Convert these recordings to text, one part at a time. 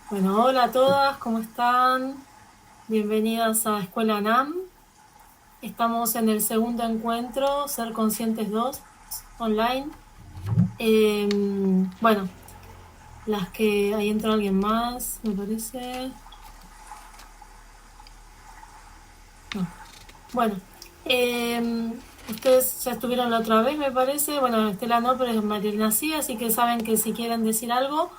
Bueno, hola a todas, ¿cómo están? Bienvenidas a Escuela NAM. Estamos en el segundo encuentro, Ser Conscientes 2, online. Eh, bueno, las que ahí entró alguien más, me parece. No. Bueno, ustedes ya estuvieron la otra vez, me parece. Bueno, Estela no, pero es Marilena sí, así que saben que si quieren decir algo,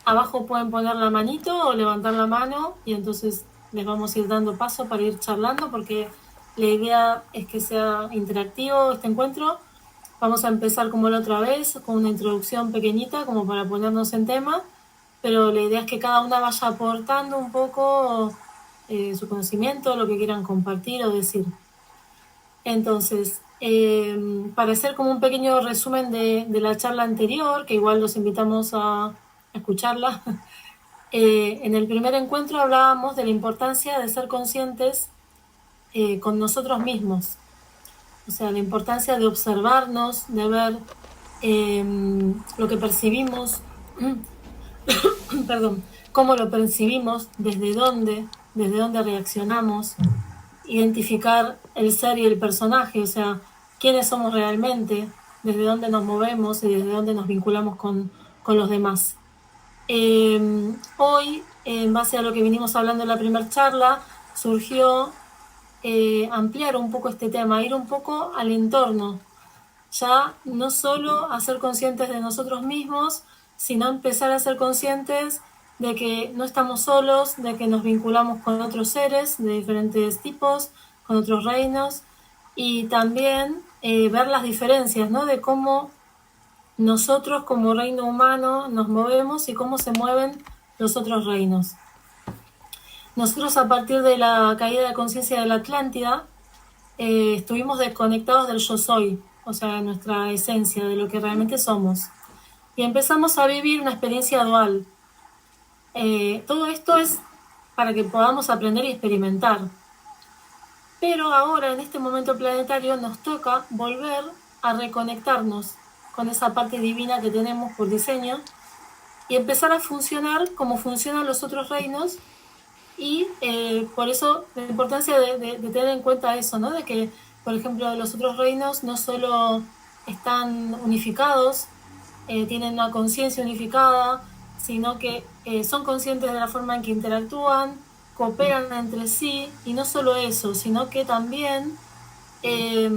abajo pueden poner la manito o levantar la mano y entonces les vamos a ir dando paso para ir charlando porque la idea es que sea interactivo este encuentro. Vamos a empezar como la otra vez con una introducción pequeñita como para ponernos en tema, pero la idea es que cada una vaya aportando un poco su conocimiento, lo que quieran compartir o decir. Entonces, para hacer como un pequeño resumen de la charla anterior, que igual los invitamos a escucharla, en el primer encuentro hablábamos de la importancia de ser conscientes con nosotros mismos, o sea, la importancia de observarnos, de ver eh, lo que percibimos, perdón, cómo lo percibimos, desde dónde reaccionamos, identificar el ser y el personaje, o sea, quiénes somos realmente, desde dónde nos movemos y desde dónde nos vinculamos con los demás. Hoy, en base a lo que vinimos hablando en la primera charla, surgió ampliar un poco este tema, ir un poco al entorno, ya no solo a ser conscientes de nosotros mismos, sino empezar a ser conscientes de que no estamos solos, de que nos vinculamos con otros seres de diferentes tipos, con otros reinos, y también ver las diferencias, ¿no? De cómo nosotros como reino humano nos movemos y cómo se mueven los otros reinos. Nosotros a partir de la caída de conciencia de la Atlántida estuvimos desconectados del yo soy, o sea, nuestra esencia, de lo que realmente somos. Y empezamos a vivir una experiencia dual. Todo esto es para que podamos aprender y experimentar. Pero ahora, en este momento planetario, nos toca volver a reconectarnos con esa parte divina que tenemos por diseño y empezar a funcionar como funcionan los otros reinos y por eso la importancia de tener en cuenta eso, ¿no? De que, por ejemplo, los otros reinos no solo están unificados, tienen una conciencia unificada, sino que son conscientes de la forma en que interactúan, cooperan entre sí, y no solo eso, sino que también eh,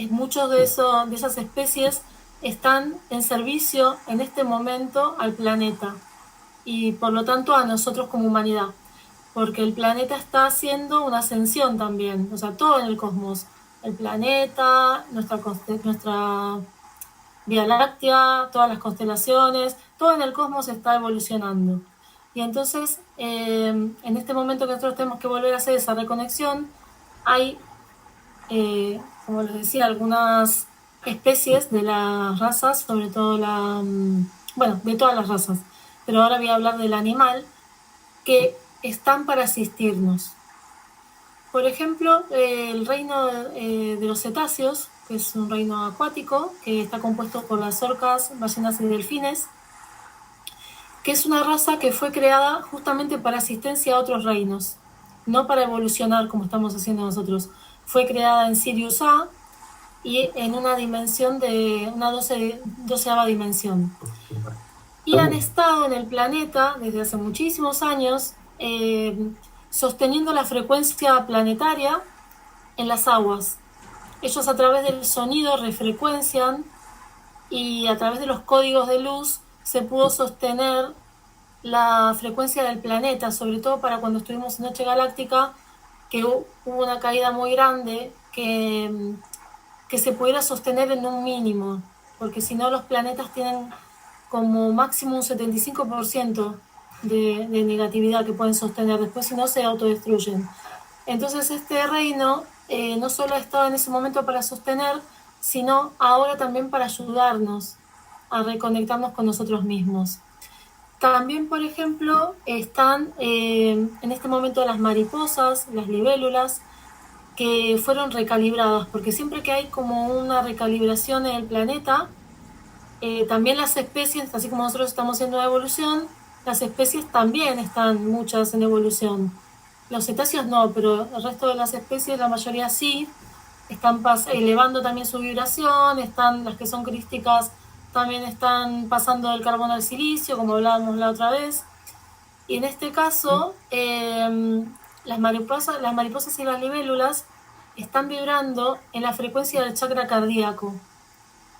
muchos de esas especies están en servicio en este momento al planeta y por lo tanto a nosotros como humanidad, porque el planeta está haciendo una ascensión también, o sea, todo en el cosmos, el planeta, nuestra Vía Láctea, todas las constelaciones, todo en el cosmos está evolucionando. Y entonces, en este momento que nosotros tenemos que volver a hacer esa reconexión, hay, como les decía, algunas especies de las razas, sobre todo bueno, de todas las razas, pero ahora voy a hablar del animal, que están para asistirnos. Por ejemplo, el reino de los cetáceos, que es un reino acuático, que está compuesto por las orcas, ballenas y delfines, que es una raza que fue creada justamente para asistencia a otros reinos, no para evolucionar como estamos haciendo nosotros. Fue creada en Sirius A y en una dimensión de una doceava dimensión. Y han estado en el planeta desde hace muchísimos años sosteniendo la frecuencia planetaria en las aguas. Ellos a través del sonido refrecuencian y a través de los códigos de luz se pudo sostener la frecuencia del planeta, sobre todo para cuando estuvimos en Noche Galáctica, que hubo una caída muy grande que se pudiera sostener en un mínimo, porque si no los planetas tienen como máximo un 75% de negatividad que pueden sostener, después si no se autodestruyen. Entonces este reino no solo ha estado en ese momento para sostener, sino ahora también para ayudarnos a reconectarnos con nosotros mismos. También, por ejemplo, están en este momento las mariposas, las libélulas, que fueron recalibradas, porque siempre que hay como una recalibración en el planeta, también las especies, así como nosotros estamos haciendo una evolución, las especies también están muchas en evolución. Los cetáceos no, pero el resto de las especies, la mayoría sí, están elevando también su vibración, están las que son crísticas también están pasando del carbono al silicio, como hablábamos la otra vez. Y en este caso, las mariposas y las libélulas están vibrando en la frecuencia del chakra cardíaco.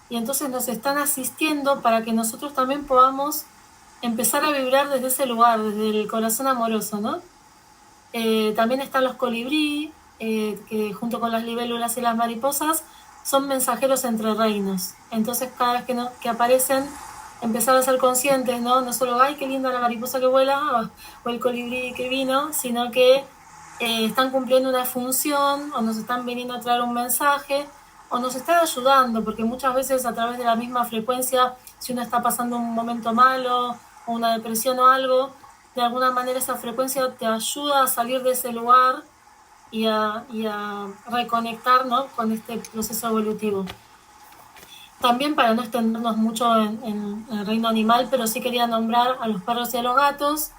Y entonces nos están asistiendo para que nosotros también podamos empezar a vibrar desde ese lugar, desde el corazón amoroso, ¿no? También están los colibrí, que junto con las libélulas y las mariposas son mensajeros entre reinos. Entonces cada vez que aparecen, empezar a ser conscientes, ¿no? No solo, ay, qué linda la mariposa que vuela, o el colibrí que vino, sino que están cumpliendo una función, o nos están viniendo a traer un mensaje, o nos están ayudando, porque muchas veces a través de la misma frecuencia, si uno está pasando un momento malo, o una depresión o algo, de alguna manera esa frecuencia te ayuda a salir de ese lugar y a reconectar, ¿no?, con este proceso evolutivo. También, para no extendernos mucho en el reino animal, pero sí quería nombrar a los perros y a los gatos,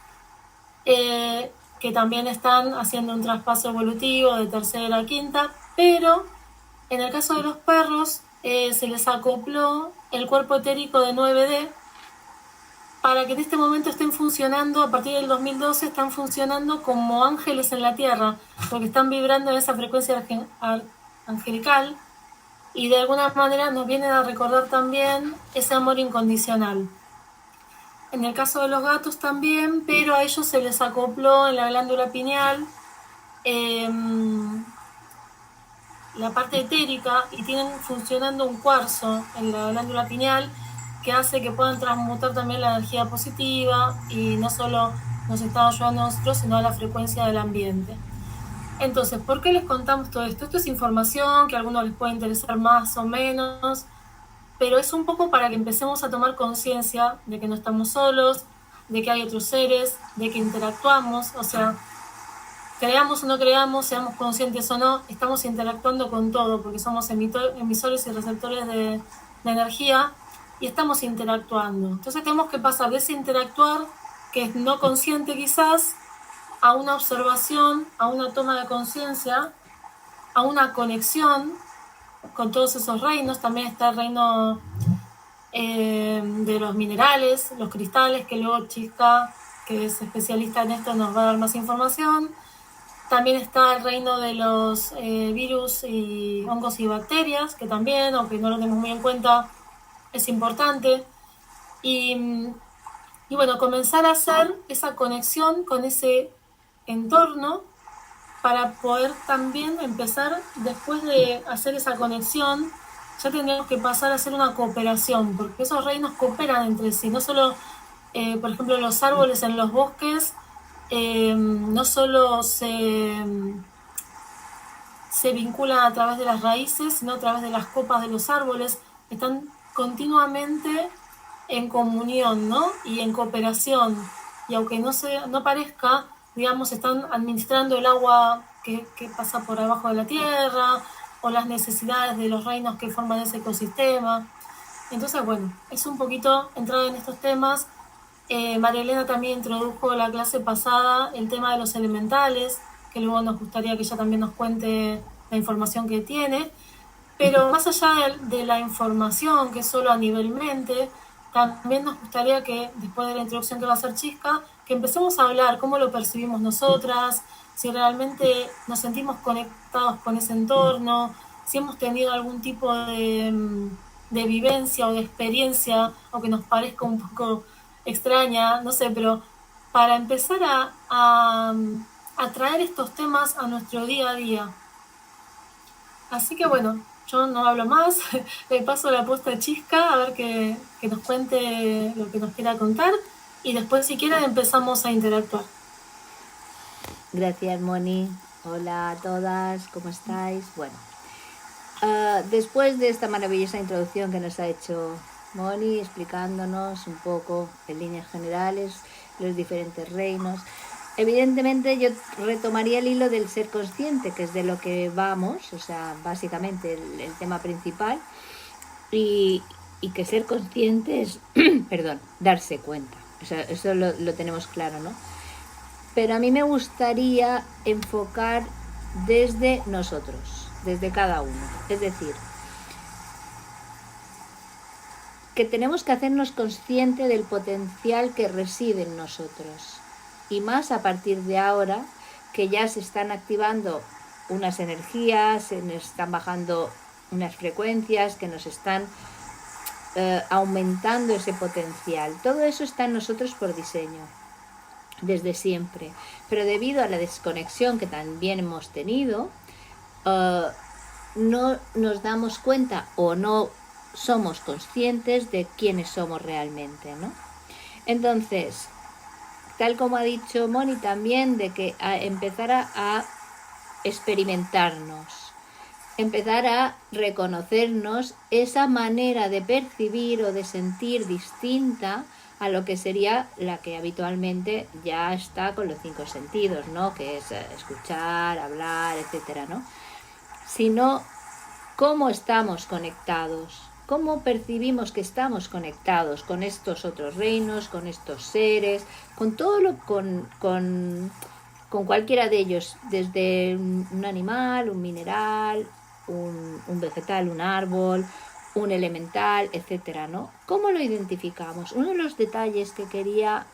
que también están haciendo un traspaso evolutivo de tercera a quinta, pero en el caso de los perros se les acopló el cuerpo etérico de 9D para que en este momento estén funcionando, a partir del 2012 están funcionando como ángeles en la tierra, porque están vibrando en esa frecuencia angelical, y de alguna manera nos vienen a recordar también ese amor incondicional. En el caso de los gatos también, pero a ellos se les acopló en la glándula pineal la parte etérica, y tienen funcionando un cuarzo en la glándula pineal que hace que puedan transmutar también la energía positiva, y no solo nos está ayudando a nosotros, sino a la frecuencia del ambiente. Entonces, ¿por qué les contamos todo esto? Esto es información que a algunos les puede interesar más o menos, pero es un poco para que empecemos a tomar conciencia de que no estamos solos, de que hay otros seres, de que interactuamos, o sea, creamos o no creamos, seamos conscientes o no, estamos interactuando con todo, porque somos emisores y receptores de energía, y estamos interactuando. Entonces tenemos que pasar de ese interactuar, que es no consciente quizás, a una observación, a una toma de conciencia, a una conexión con todos esos reinos. También está el reino de los minerales, los cristales, que luego Chisca, que es especialista en esto, nos va a dar más información. También está el reino de los virus y hongos y bacterias, que también, aunque no lo tenemos muy en cuenta, es importante. Y bueno, comenzar a hacer esa conexión con ese entorno para poder también empezar, después de hacer esa conexión, ya tendríamos que pasar a hacer una cooperación, porque esos reinos cooperan entre sí, no solo, por ejemplo, los árboles en los bosques, no solo se vinculan a través de las raíces, sino a través de las copas de los árboles, están continuamente en comunión, ¿no?, y en cooperación, y aunque no parezca, digamos, están administrando el agua que pasa por abajo de la tierra, o las necesidades de los reinos que forman ese ecosistema. Entonces, bueno, es un poquito entrar en estos temas. María Elena también introdujo la clase pasada el tema de los elementales, que luego nos gustaría que ella también nos cuente la información que tiene. Pero más allá de la información, que es solo a nivel mente, también nos gustaría que, después de la introducción que va a hacer Chisca, que empecemos a hablar cómo lo percibimos nosotras, si realmente nos sentimos conectados con ese entorno, si hemos tenido algún tipo de vivencia o de experiencia, o que nos parezca un poco extraña, no sé, pero para empezar a traer estos temas a nuestro día a día. Así que bueno, yo no hablo más, le paso la posta a Chisca a ver que nos cuente lo que nos quiera contar, y después, si quieren, empezamos a interactuar. Gracias, Moni. Hola a todas, ¿cómo estáis? Bueno, después de esta maravillosa introducción que nos ha hecho Moni, explicándonos un poco en líneas generales los diferentes reinos, evidentemente yo retomaría el hilo del ser consciente, que es de lo que vamos, o sea, básicamente el tema principal, y que ser consciente es, perdón, darse cuenta. Eso lo tenemos claro, ¿no? Pero a mí me gustaría enfocar desde nosotros, desde cada uno. Es decir, que tenemos que hacernos consciente del potencial que reside en nosotros. Y más a partir de ahora, que ya se están activando unas energías, se nos están bajando unas frecuencias, que nos están aumentando ese potencial. Todo eso está en nosotros por diseño, desde siempre. Pero debido a la desconexión que también hemos tenido, no nos damos cuenta o no somos conscientes de quiénes somos realmente, ¿no? Entonces, tal como ha dicho Moni también, de que empezar a experimentarnos, empezar a reconocernos esa manera de percibir o de sentir distinta a lo que sería la que habitualmente ya está con los 5 sentidos, ¿no? Que es escuchar, hablar, etcétera, ¿no? Sino cómo estamos conectados, cómo percibimos que estamos conectados con estos otros reinos, con estos seres, con todo lo, con cualquiera de ellos, desde un animal, un mineral, un vegetal, un árbol, un elemental, etcétera, ¿no? ¿Cómo lo identificamos? Uno de los detalles que quería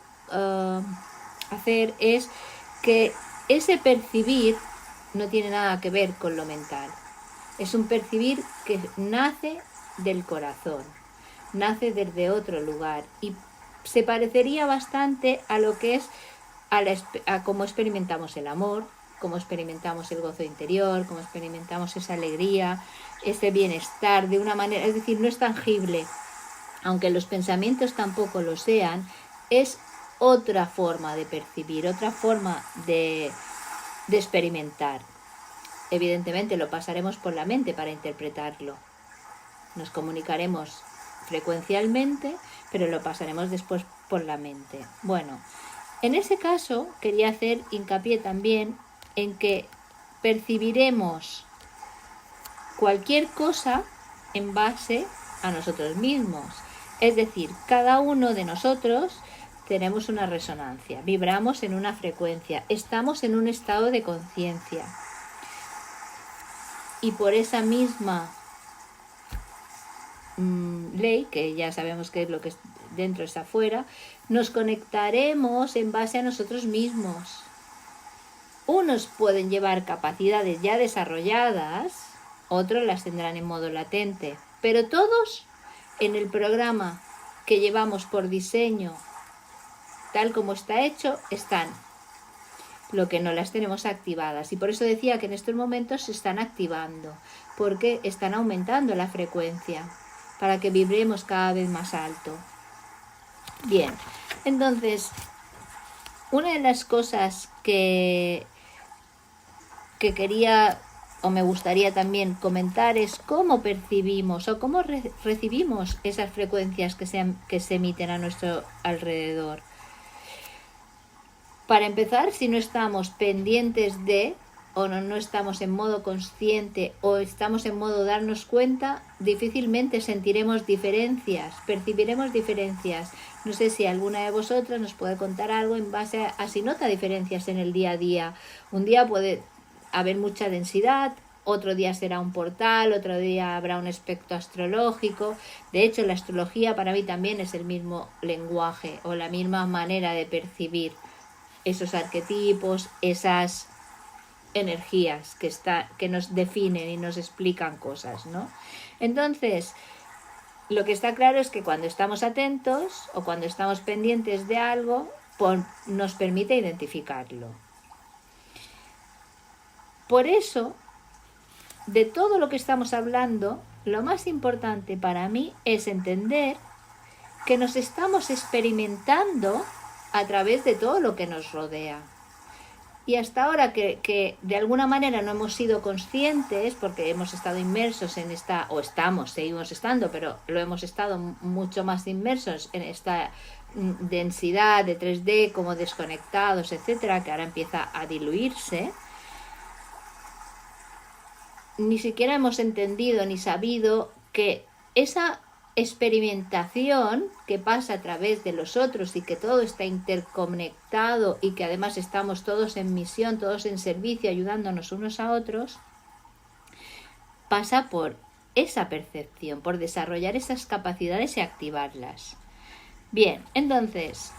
hacer es que ese percibir no tiene nada que ver con lo mental. Es un percibir que nace del corazón, nace desde otro lugar y se parecería bastante a lo que es a cómo experimentamos el amor, cómo experimentamos el gozo interior, cómo experimentamos esa alegría, ese bienestar de una manera, es decir, no es tangible, aunque los pensamientos tampoco lo sean, es otra forma de percibir, otra forma de experimentar. Evidentemente lo pasaremos por la mente para interpretarlo. Nos comunicaremos frecuencialmente, pero lo pasaremos después por la mente. Bueno, en ese caso quería hacer hincapié también en que percibiremos cualquier cosa en base a nosotros mismos. Es decir, cada uno de nosotros tenemos una resonancia, vibramos en una frecuencia, estamos en un estado de conciencia. Y por esa misma ley, que ya sabemos que es lo que es dentro está afuera, nos conectaremos en base a nosotros mismos. Unos pueden llevar capacidades ya desarrolladas, otros las tendrán en modo latente, pero todos en el programa que llevamos por diseño, tal como está hecho, están. Lo que no las tenemos activadas. Y por eso decía que en estos momentos se están activando, porque están aumentando la frecuencia para que vibremos cada vez más alto. Bien, entonces, una de las cosas que quería o me gustaría también comentar es cómo percibimos o cómo recibimos esas frecuencias que se emiten a nuestro alrededor. Para empezar, si no estamos pendientes de, o no estamos en modo consciente, o estamos en modo darnos cuenta, difícilmente sentiremos diferencias, percibiremos diferencias. No sé si alguna de vosotras nos puede contar algo en base a si nota diferencias en el día a día. Un día puede haber mucha densidad, otro día será un portal, otro día habrá un aspecto astrológico. De hecho, la astrología para mí también es el mismo lenguaje o la misma manera de percibir esos arquetipos, esas energías que nos definen y nos explican cosas, ¿no? Entonces, lo que está claro es que cuando estamos atentos o cuando estamos pendientes de algo, nos permite identificarlo. Por eso, de todo lo que estamos hablando, lo más importante para mí es entender que nos estamos experimentando a través de todo lo que nos rodea. Y hasta ahora que de alguna manera no hemos sido conscientes, porque hemos estado inmersos en esta, o seguimos estando, pero lo hemos estado mucho más inmersos en esta densidad de 3D, como desconectados, etcétera, que ahora empieza a diluirse, ni siquiera hemos entendido ni sabido que esa experimentación que pasa a través de los otros y que todo está interconectado y que además estamos todos en misión, todos en servicio, ayudándonos unos a otros, pasa por esa percepción, por desarrollar esas capacidades y activarlas. Bien, entonces,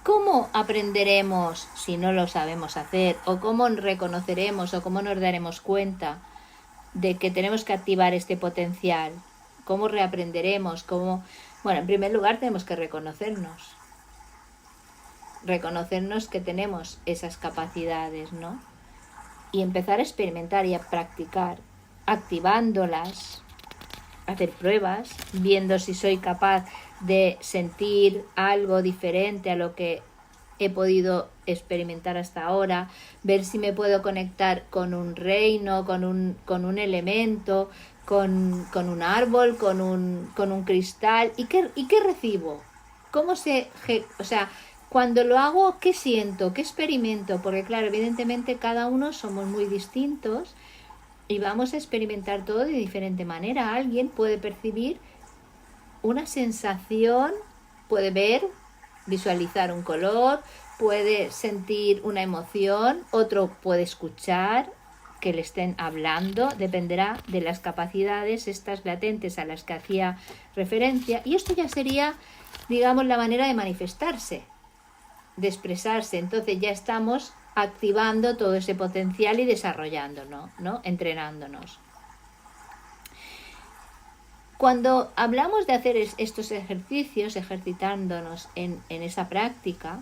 ¿cómo aprenderemos si no lo sabemos hacer? ¿O cómo reconoceremos o cómo nos daremos cuenta de que tenemos que activar este potencial? ¿Cómo reaprenderemos? Bueno, en primer lugar tenemos que reconocernos que tenemos esas capacidades, ¿no? Y empezar a experimentar y a practicar, activándolas, hacer pruebas, viendo si soy capaz de sentir algo diferente a lo que he podido experimentar hasta ahora, ver si me puedo conectar con un reino, con un elemento, con un árbol, con un cristal. ¿Y qué recibo? Cuando lo hago, ¿qué siento? ¿Qué experimento? Porque claro, evidentemente cada uno somos muy distintos y vamos a experimentar todo de diferente manera. Alguien puede percibir una sensación, puede ver, visualizar un color, puede sentir una emoción, otro puede escuchar que le estén hablando, dependerá de las capacidades estas latentes a las que hacía referencia, y esto ya sería, digamos, la manera de manifestarse, de expresarse. Entonces ya estamos activando todo ese potencial y desarrollándonos, ¿no? Entrenándonos. Cuando hablamos de hacer estos ejercicios, ejercitándonos en esa práctica,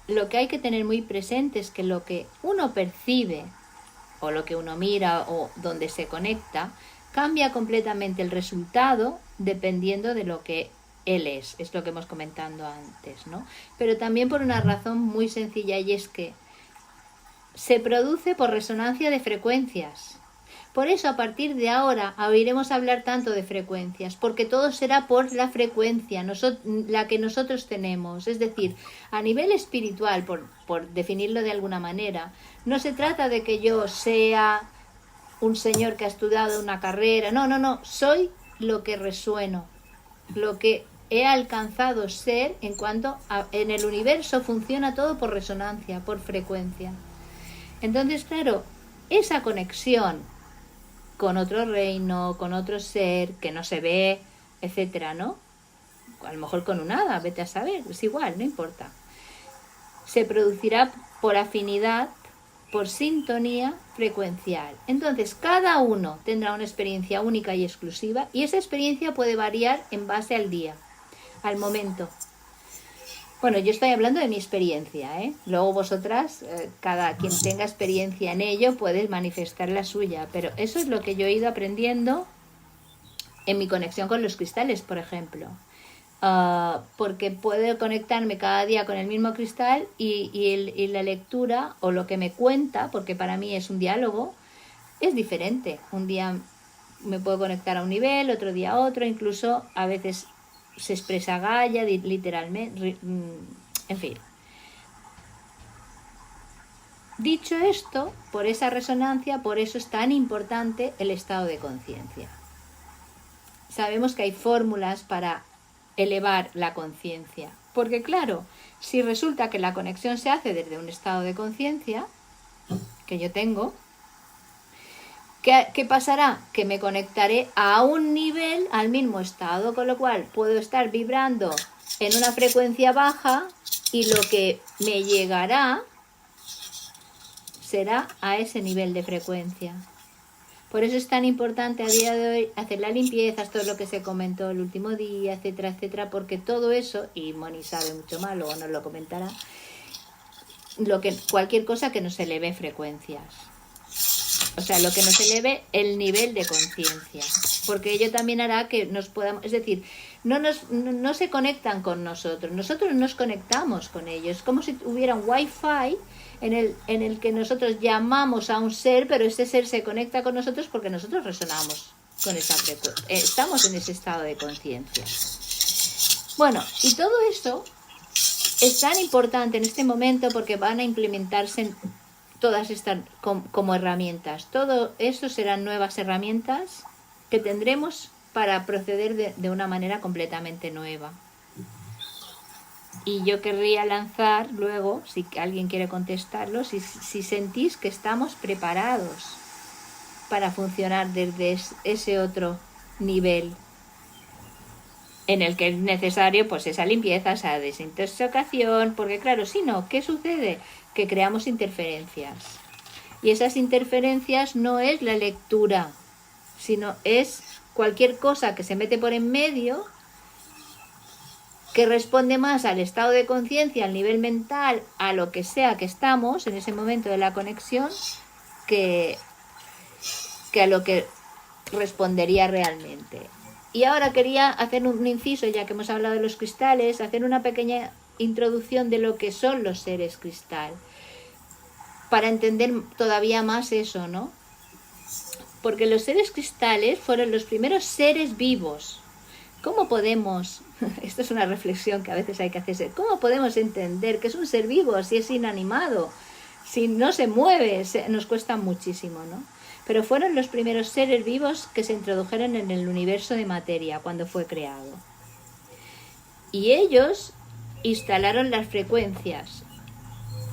lo que hay que tener muy presente es que lo que uno percibe o lo que uno mira o donde se conecta cambia completamente el resultado dependiendo de lo que él es lo que hemos comentado antes, ¿no? Pero también por una razón muy sencilla, y es que se produce por resonancia de frecuencias. Por eso a partir de ahora oiremos hablar tanto de frecuencias, porque todo será por la frecuencia, la que nosotros tenemos. Es decir, a nivel espiritual, por definirlo de alguna manera, no se trata de que yo sea un señor que ha estudiado una carrera, no, soy lo que resueno, lo que he alcanzado ser en el universo funciona todo por resonancia, por frecuencia. Entonces, claro, esa conexión con otro reino, con otro ser que no se ve, etcétera, ¿no? A lo mejor con un hada, vete a saber, es igual, no importa. Se producirá por afinidad, por sintonía frecuencial. Entonces, cada uno tendrá una experiencia única y exclusiva, y esa experiencia puede variar en base al día, al momento. Bueno, yo estoy hablando de mi experiencia, ¿eh? Luego vosotras, cada quien tenga experiencia en ello, puede manifestar la suya, pero eso es lo que yo he ido aprendiendo en mi conexión con los cristales, por ejemplo. Porque puedo conectarme cada día con el mismo cristal y la lectura o lo que me cuenta, porque para mí es un diálogo, es diferente. Un día me puedo conectar a un nivel, otro día a otro, incluso a veces se expresa Gaia literalmente, en fin. Dicho esto, por esa resonancia, por eso es tan importante el estado de conciencia. Sabemos que hay fórmulas para elevar la conciencia, porque claro, si resulta que la conexión se hace desde un estado de conciencia que yo tengo, ¿qué pasará? Que me conectaré a un nivel, al mismo estado, con lo cual puedo estar vibrando en una frecuencia baja y lo que me llegará será a ese nivel de frecuencia. Por eso es tan importante a día de hoy hacer la limpieza, todo lo que se comentó el último día, etcétera, etcétera, porque todo eso, y Moni sabe mucho más, luego nos lo comentará, cualquier cosa que nos eleve frecuencias. O sea, lo que nos eleve el nivel de conciencia, porque ello también hará que nos podamos, es decir, no se conectan con nosotros nos conectamos con ellos, es como si hubiera un wifi en el que nosotros llamamos a un ser, pero ese ser se conecta con nosotros porque nosotros resonamos con esa frecuencia, estamos en ese estado de conciencia. Bueno, y todo eso es tan importante en este momento porque van a implementarse todas estas como herramientas. Todo eso serán nuevas herramientas que tendremos para proceder de una manera completamente nueva. Y yo querría lanzar luego, si alguien quiere contestarlo, si sentís que estamos preparados para funcionar desde ese otro nivel en el que es necesario pues esa limpieza, esa desintoxicación, porque claro, si no, ¿qué sucede? Que creamos interferencias. Y esas interferencias no es la lectura, sino es cualquier cosa que se mete por en medio, que responde más al estado de conciencia, al nivel mental, a lo que sea que estamos en ese momento de la conexión, que a lo que respondería realmente. Y ahora quería hacer un inciso, ya que hemos hablado de los cristales, hacer una pequeña introducción de lo que son los seres cristal, para entender todavía más eso, ¿no? Porque los seres cristales fueron los primeros seres vivos. ¿Cómo podemos, esto es una reflexión que a veces hay que hacerse, cómo podemos entender que es un ser vivo si es inanimado, si no se mueve? Nos cuesta muchísimo, ¿no? Pero fueron los primeros seres vivos que se introdujeron en el universo de materia cuando fue creado. Y ellos instalaron las frecuencias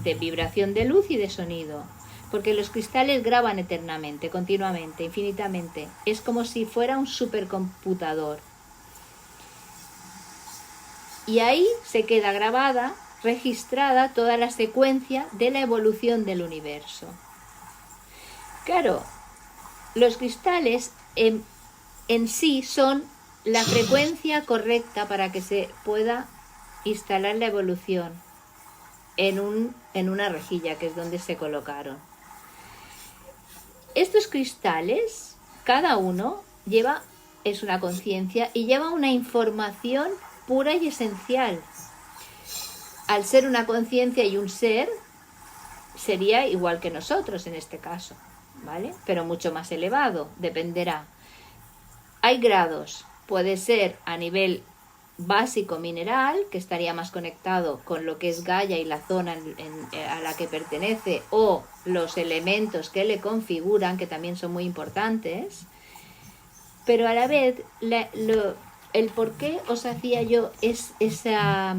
de vibración de luz y de sonido, porque los cristales graban eternamente, continuamente, infinitamente. Es como si fuera un supercomputador. Y ahí se queda grabada, registrada toda la secuencia de la evolución del universo. Claro, los cristales en sí son la frecuencia correcta para que se pueda instalar la evolución en una rejilla, que es donde se colocaron. Estos cristales, cada uno es una conciencia y lleva una información pura y esencial. Al ser una conciencia y un ser, sería igual que nosotros en este caso, ¿vale? Pero mucho más elevado, dependerá. Hay grados, puede ser a nivel básico mineral, que estaría más conectado con lo que es Gaia y la zona a la que pertenece, o los elementos que le configuran, que también son muy importantes. Pero a la vez, el por qué os hacía yo esa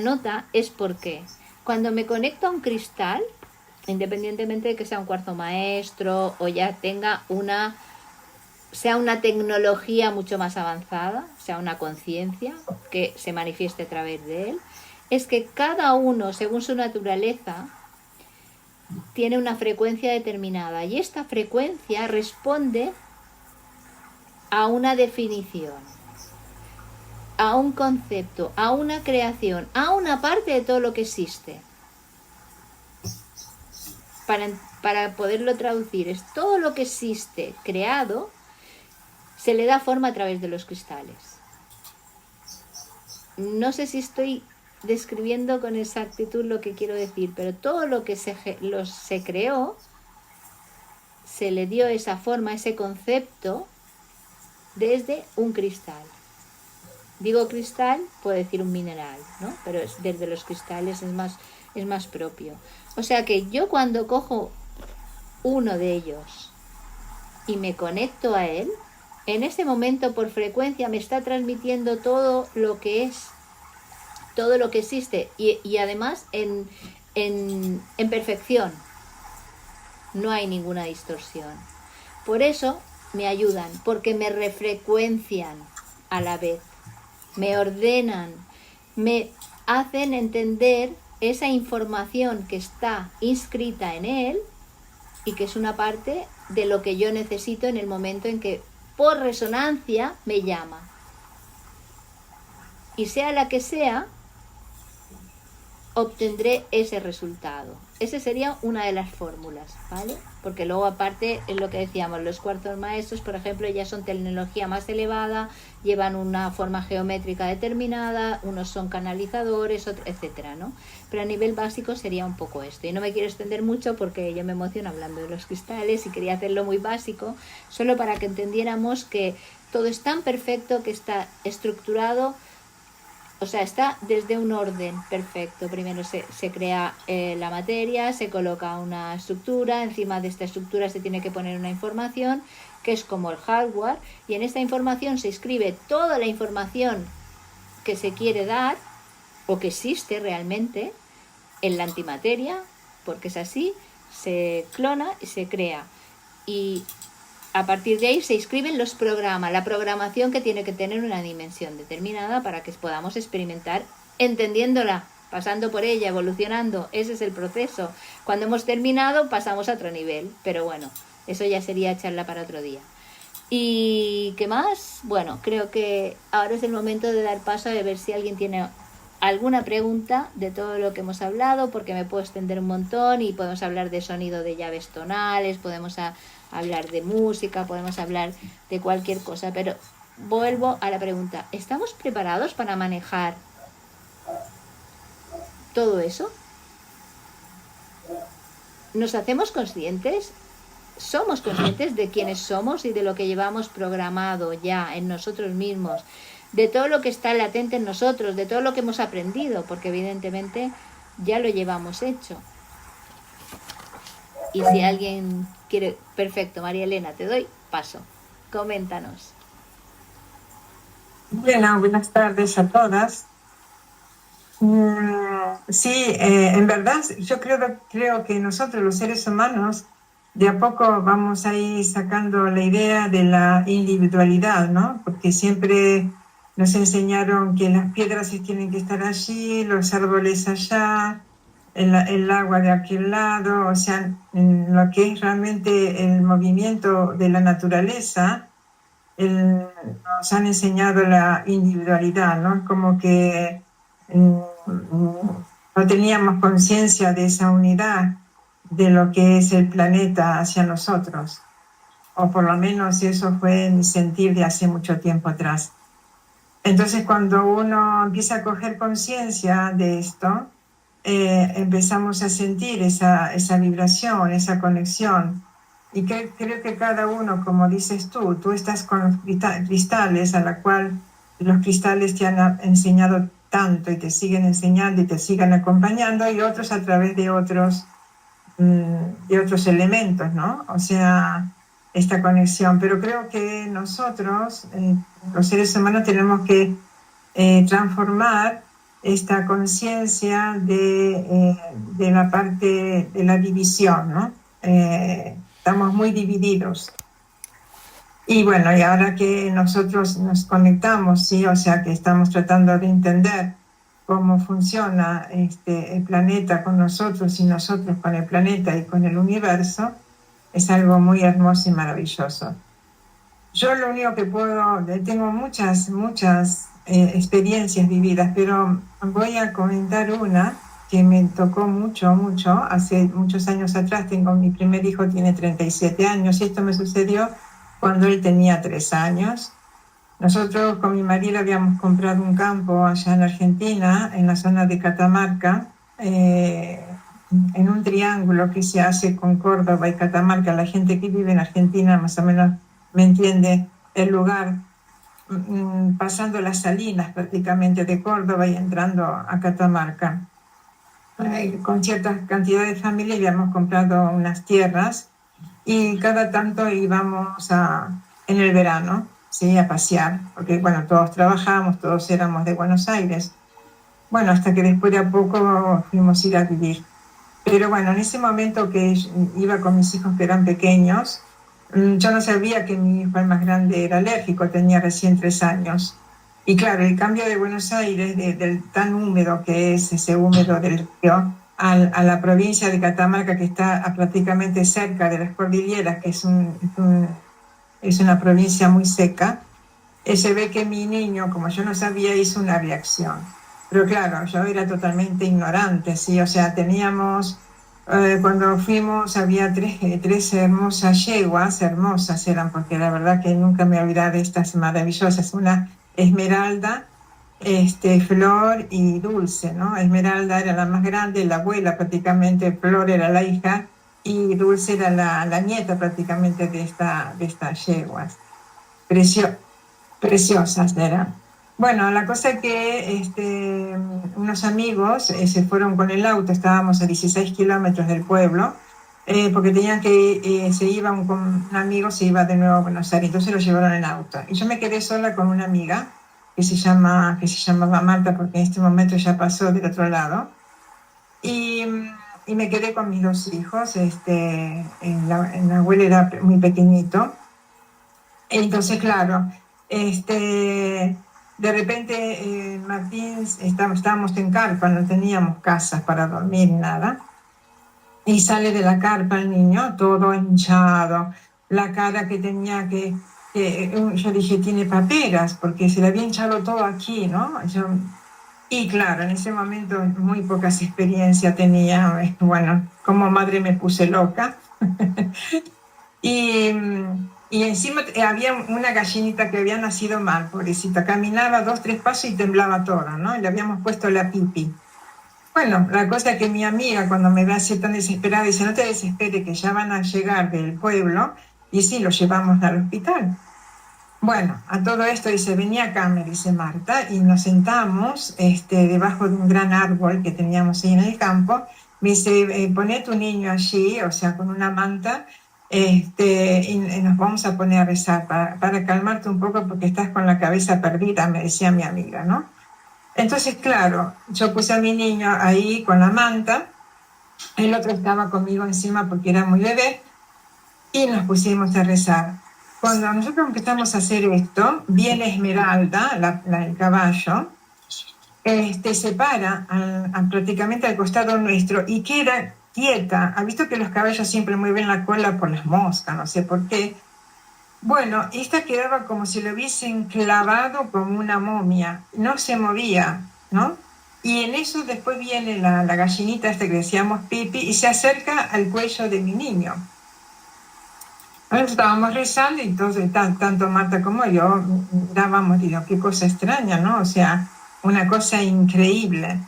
nota es porque cuando me conecto a un cristal, independientemente de que sea un cuarzo maestro o ya tenga sea una tecnología mucho más avanzada, sea una conciencia que se manifieste a través de él, es que cada uno, según su naturaleza, tiene una frecuencia determinada y esta frecuencia responde a una definición, a un concepto, a una creación, a una parte de todo lo que existe. Para poderlo traducir, es todo lo que existe creado, se le da forma a través de los cristales. No sé si estoy describiendo con exactitud lo que quiero decir, pero todo lo que se creó, se le dio esa forma, ese concepto, desde un cristal. Digo cristal, puedo decir un mineral, ¿no? Pero desde los cristales es más propio. O sea que yo cuando cojo uno de ellos y me conecto a él, en ese momento por frecuencia me está transmitiendo todo lo que es, todo lo que existe y además en perfección. No hay ninguna distorsión. Por eso me ayudan, porque me refrecuencian a la vez, me ordenan, me hacen entender esa información que está inscrita en él y que es una parte de lo que yo necesito en el momento en que por resonancia me llama. Y sea la que sea, obtendré ese resultado. Esa sería una de las fórmulas, ¿vale? Porque luego aparte es lo que decíamos, los cuarzos maestros, por ejemplo, ya son tecnología más elevada, llevan una forma geométrica determinada, unos son canalizadores, etcétera, ¿no? Pero a nivel básico sería un poco esto. Y no me quiero extender mucho porque yo me emociono hablando de los cristales y quería hacerlo muy básico, solo para que entendiéramos que todo es tan perfecto, que está estructurado. O sea, está desde un orden perfecto. Primero se crea la materia, se coloca una estructura, encima de esta estructura se tiene que poner una información que es como el hardware, y en esta información se escribe toda la información que se quiere dar o que existe realmente en la antimateria, porque es así, se clona y se crea. Y a partir de ahí se inscriben los programas, la programación que tiene que tener una dimensión determinada para que podamos experimentar entendiéndola, pasando por ella, evolucionando. Ese es el proceso. Cuando hemos terminado pasamos a otro nivel, pero bueno, eso ya sería charla para otro día. ¿Y qué más? Bueno, creo que ahora es el momento de dar paso a ver si alguien tiene alguna pregunta de todo lo que hemos hablado, porque me puedo extender un montón y podemos hablar de sonido de llaves tonales, podemos hablar de música, podemos hablar de cualquier cosa, pero vuelvo a la pregunta, ¿estamos preparados para manejar todo eso? ¿Nos hacemos conscientes? ¿Somos conscientes de quiénes somos y de lo que llevamos programado ya en nosotros mismos? De todo lo que está latente en nosotros, de todo lo que hemos aprendido, porque evidentemente ya lo llevamos hecho. Y si alguien quiere... Perfecto, María Elena, te doy paso. Coméntanos. Bueno, buenas tardes a todas. Sí, en verdad yo creo que nosotros los seres humanos de a poco vamos a ir sacando la idea de la individualidad, ¿no? Porque siempre nos enseñaron que las piedras tienen que estar allí, los árboles allá, el agua de aquel lado, o sea, en lo que es realmente el movimiento de la naturaleza, nos han enseñado la individualidad, ¿no? Como que no teníamos conciencia de esa unidad de lo que es el planeta hacia nosotros, o por lo menos eso fue mi sentir de hace mucho tiempo atrás. Entonces cuando uno empieza a coger conciencia de esto, empezamos a sentir esa vibración, esa conexión, y creo que cada uno, como dices tú estás con los cristales a la cual los cristales te han enseñado tanto y te siguen enseñando y te siguen acompañando, y otros a través de otros elementos, ¿no? O sea, esta conexión. Pero creo que nosotros, los seres humanos, tenemos que transformar esta conciencia de la parte de la división, ¿no? Estamos muy divididos. Y bueno, y ahora que nosotros nos conectamos, ¿sí? O sea, que estamos tratando de entender cómo funciona el planeta con nosotros y nosotros con el planeta y con el universo, es algo muy hermoso y maravilloso. Yo lo único que tengo muchas experiencias vividas, pero voy a comentar una que me tocó mucho, hace muchos años atrás. Mi primer hijo tiene 37 años y esto me sucedió cuando él tenía 3 años. Nosotros con mi marido habíamos comprado un campo allá en Argentina, en la zona de Catamarca, en un triángulo que se hace con Córdoba y Catamarca. La gente que vive en Argentina más o menos me entiende el lugar, pasando las salinas prácticamente de Córdoba y entrando a Catamarca. Con cierta cantidad de familia habíamos comprado unas tierras y cada tanto íbamos en el verano, ¿sí? A pasear, porque bueno, todos trabajábamos, todos éramos de Buenos Aires. Bueno, hasta que después de a poco fuimos a ir a vivir. Pero bueno, en ese momento que iba con mis hijos que eran pequeños, yo no sabía que mi hijo el más grande era alérgico, tenía recién 3 años. Y claro, el cambio de Buenos Aires, del tan húmedo que es ese húmedo del río, a la provincia de Catamarca, que está prácticamente cerca de las cordilleras, que es una provincia muy seca, se ve que mi niño, como yo no sabía, hizo una reacción. Pero claro, yo era totalmente ignorante, ¿sí? O sea, teníamos... cuando fuimos había tres hermosas yeguas, hermosas eran, porque la verdad que nunca me olvidé de estas maravillosas, una Esmeralda, Flor y Dulce, ¿no? Esmeralda era la más grande, la abuela prácticamente, Flor era la hija y Dulce era la nieta prácticamente de estas yeguas. Preciosas eran. Bueno, la cosa es que unos amigos se fueron con el auto, estábamos a 16 kilómetros del pueblo, porque tenían que, se iban con un amigo, se iba de nuevo a Buenos Aires, entonces lo llevaron en auto. Y yo me quedé sola con una amiga que se llamaba Marta, porque en este momento ya pasó del otro lado. Y, y me quedé con mis dos hijos, el abuelo era muy pequeñito. Entonces, claro, de repente Martín, estábamos en carpa, no teníamos casas para dormir, nada. Y sale de la carpa el niño, todo hinchado, la cara que tenía yo dije, tiene paperas, porque se le había hinchado todo aquí, ¿no? Y claro, en ese momento muy pocas experiencias tenía, bueno, como madre me puse loca. Y, y encima había una gallinita que había nacido mal, pobrecita, caminaba 2, 3 pasos y temblaba toda, ¿no? Y le habíamos puesto la pipi. Bueno, la cosa es que mi amiga cuando me ve así tan desesperada dice, no te desesperes que ya van a llegar del pueblo y sí, lo llevamos al hospital. Bueno, a todo esto dice, venía acá, me dice Marta, y nos sentamos debajo de un gran árbol que teníamos ahí en el campo. Me dice, poné tu niño allí, o sea, con una manta, y nos vamos a poner a rezar para calmarte un poco porque estás con la cabeza perdida, me decía mi amiga, ¿no? Entonces, claro, yo puse a mi niño ahí con la manta, el otro estaba conmigo encima porque era muy bebé, y nos pusimos a rezar. Cuando nosotros empezamos a hacer esto, viene Esmeralda, el caballo, se para prácticamente al costado nuestro y queda quieta. ¿Ha visto que los caballos siempre mueven la cola por las moscas? No sé por qué. Bueno, esta quedaba como si lo hubiesen clavado como una momia, no se movía, ¿no? Y en eso después viene la gallinita esta que decíamos Pipi y se acerca al cuello de mi niño. Ahora estábamos rezando y entonces tanto Marta como yo dábamos, digo, qué cosa extraña, ¿no? O sea, una cosa increíble.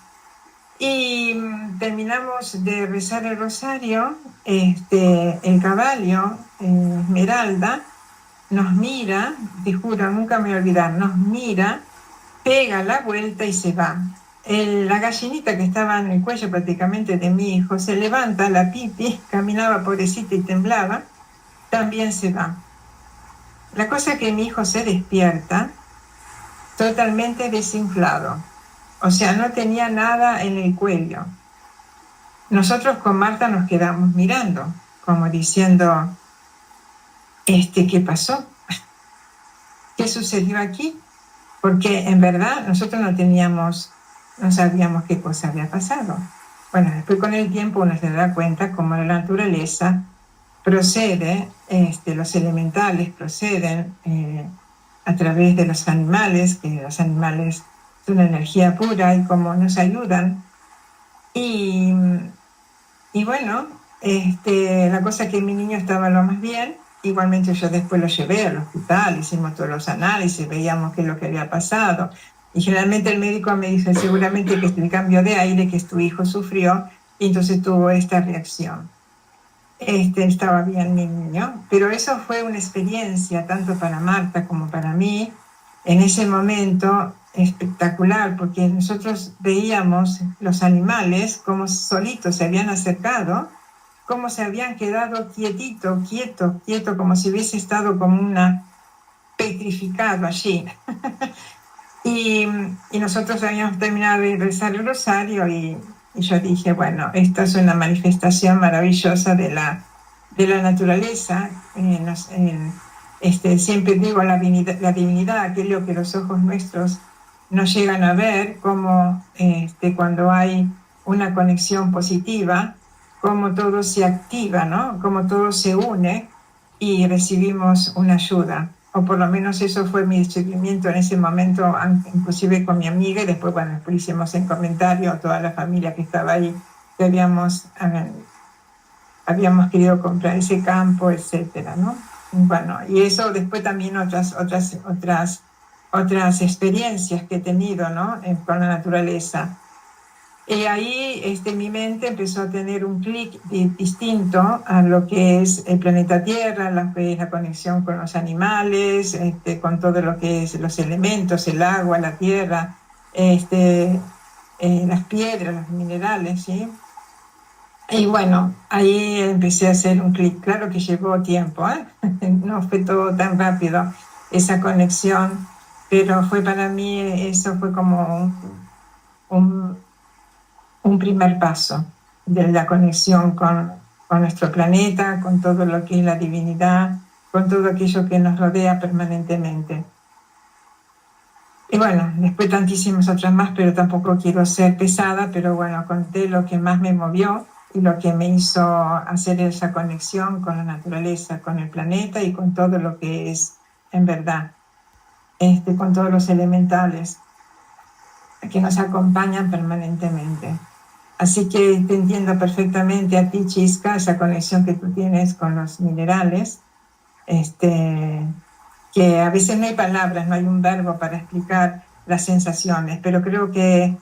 Y terminamos de rezar el rosario, el caballo, Esmeralda, nos mira, te juro, nunca me voy a olvidar, nos mira, pega la vuelta y se va. La gallinita que estaba en el cuello prácticamente de mi hijo se levanta, la pipi, caminaba pobrecita y temblaba, también se va. La cosa es que mi hijo se despierta totalmente desinflado, o sea, no tenía nada en el cuello. Nosotros con Marta nos quedamos mirando, como diciendo, ¿qué pasó? ¿Qué sucedió aquí? Porque en verdad nosotros no sabíamos qué cosa había pasado. Bueno, después con el tiempo uno se da cuenta cómo la naturaleza procede, los elementales proceden a través de los animales, que los animales son energía pura y cómo nos ayudan. Y bueno, la cosa es que mi niño estaba lo más bien. Igualmente yo después lo llevé al hospital, hicimos todos los análisis, veíamos qué es lo que había pasado. Y generalmente el médico me dice, seguramente que es el cambio de aire que tu hijo sufrió, y entonces tuvo esta reacción. Estaba bien mi niño, pero eso fue una experiencia, tanto para Marta como para mí, en ese momento espectacular, porque nosotros veíamos los animales como solitos se habían acercado, como se habían quedado quieto, como si hubiese estado como una petrificado allí. y nosotros habíamos terminado de rezar el rosario y yo dije, bueno, esta es una manifestación maravillosa de la naturaleza. Siempre digo la divinidad, aquello que los ojos nuestros no llegan a ver, como cuando hay una conexión positiva, cómo todo se activa, ¿no? Cómo todo se une y recibimos una ayuda. O por lo menos eso fue mi descubrimiento en ese momento, inclusive con mi amiga, y después, bueno, después hicimos en comentario a toda la familia que estaba ahí, que habíamos querido comprar ese campo, etcétera, ¿no? Bueno, y eso después también otras experiencias que he tenido, ¿no? Con la naturaleza. Y ahí mi mente empezó a tener un clic distinto a lo que es el planeta Tierra, lo que es la conexión con los animales, con todo lo que es los elementos, el agua, la tierra, las piedras, los minerales, ¿sí? Y bueno, ahí empecé a hacer un clic. Claro que llevó tiempo, ¿eh? No fue todo tan rápido, esa conexión, pero fue para mí, eso fue como un, un primer paso de la conexión con nuestro planeta, con todo lo que es la divinidad, con todo aquello que nos rodea permanentemente. Y bueno, después tantísimas otras más, pero tampoco quiero ser pesada, pero bueno, conté lo que más me movió y lo que me hizo hacer esa conexión con la naturaleza, con el planeta y con todo lo que es en verdad, con todos los elementales que nos acompañan permanentemente. Así que te entiendo perfectamente a ti, Chisca, esa conexión que tú tienes con los minerales, que a veces no hay palabras, no hay un verbo para explicar las sensaciones, pero creo que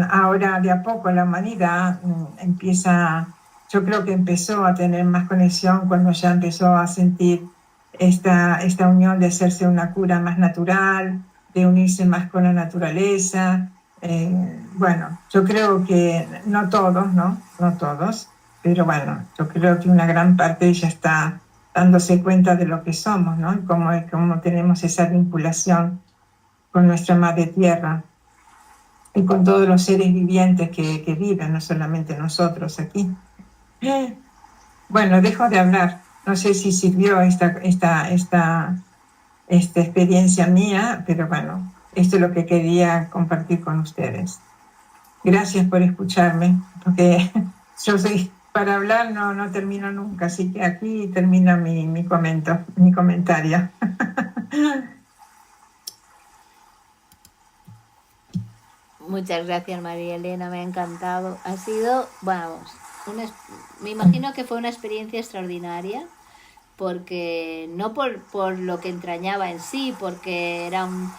ahora de a poco la humanidad empieza, yo creo que empezó a tener más conexión cuando ya empezó a sentir esta unión de hacerse una cura más natural, de unirse más con la naturaleza. Bueno, yo creo que no todos, ¿no? No todos, pero bueno, yo creo que una gran parte ya está dándose cuenta de lo que somos, ¿no? Y cómo tenemos esa vinculación con nuestra madre tierra y con todos los seres vivientes que viven, no solamente nosotros aquí. Bueno, dejo de hablar. No sé si sirvió esta experiencia mía, pero bueno, esto es lo que quería compartir con ustedes. Gracias por escucharme, porque yo soy, para hablar no termino nunca, así que aquí termina mi comentario. Muchas gracias, María Elena, me ha encantado. Ha sido, vamos, me imagino que fue una experiencia extraordinaria, porque no por lo que entrañaba en sí, porque era un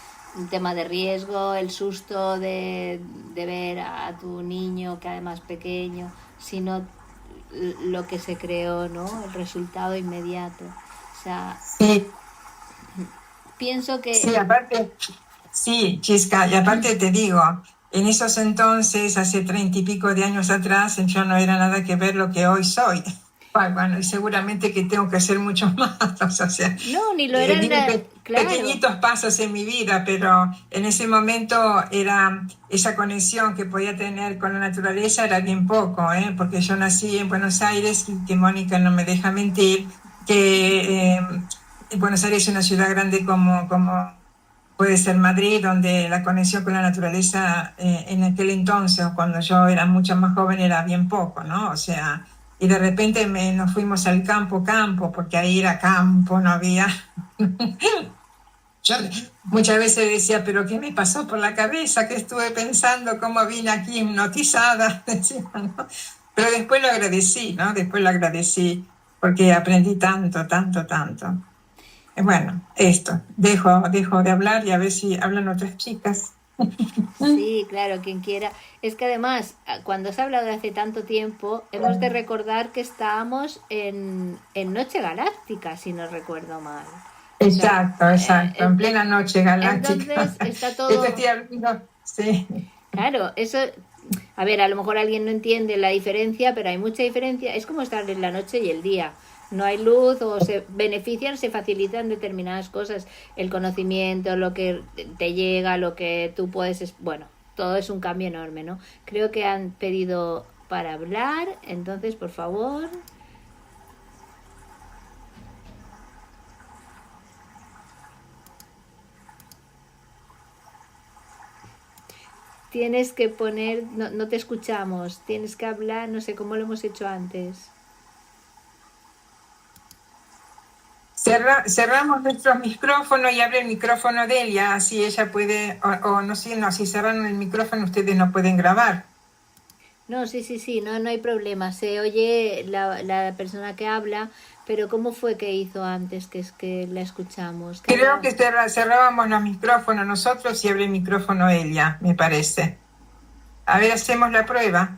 tema de riesgo, el susto de ver a tu niño, que además pequeño, sino lo que se creó, ¿no? El resultado inmediato. O sea, Sí, pienso que sí, aparte, sí, Chisca, y aparte te digo, en esos entonces, hace 30 y pico de años atrás, yo no era nada que ver lo que hoy soy. Bueno, y seguramente que tengo que hacer mucho más, o sea, no, ni lo era, claro. pequeñitos pasos en mi vida, pero en ese momento era esa conexión que podía tener con la naturaleza era bien poco, ¿eh? Porque yo nací en Buenos Aires y que Mónica no me deja mentir, que Buenos Aires es una ciudad grande como puede ser Madrid, donde la conexión con la naturaleza en aquel entonces, o cuando yo era mucho más joven, era bien poco, ¿no? O sea, y de repente nos fuimos al campo, porque ahí era campo, no había. Yo muchas veces decía, pero ¿qué me pasó por la cabeza? ¿Qué estuve pensando? ¿Cómo vine aquí hipnotizada? Decía, ¿no? Pero después lo agradecí, ¿no? Después lo agradecí porque aprendí tanto, tanto, tanto. Bueno, esto, dejo de hablar y a ver si hablan otras chicas. Sí, claro, quien quiera. Es que además, cuando se ha hablado de hace tanto tiempo, hemos de recordar que estábamos en Noche Galáctica, si no recuerdo mal. O sea, Exacto, exacto, en plena noche galáctica. entonces está Esto todo... estoy hablando, sí. Claro, eso... A ver, a lo mejor alguien no entiende la diferencia, pero hay mucha diferencia. Es como estar en la noche y el día. No hay luz o se benefician, se facilitan determinadas cosas. El conocimiento, lo que te llega, lo que tú puedes... Bueno, todo es un cambio enorme, ¿no? Creo que han pedido para hablar, entonces, por favor... Tienes que poner, no, no te escuchamos, tienes que hablar, no sé cómo lo hemos hecho antes. Cerramos nuestros micrófonos y abre el micrófono de ella, así ella puede, o no sé, no, si cerran el micrófono ustedes no pueden grabar. No, sí, sí, sí, no, no hay problema. Se oye la persona que habla, pero ¿cómo fue que hizo antes que es que la escuchamos? Que Creo hablaba. que cerrábamos los micrófonos nosotros y abre el micrófono ella, me parece. A ver, hacemos la prueba.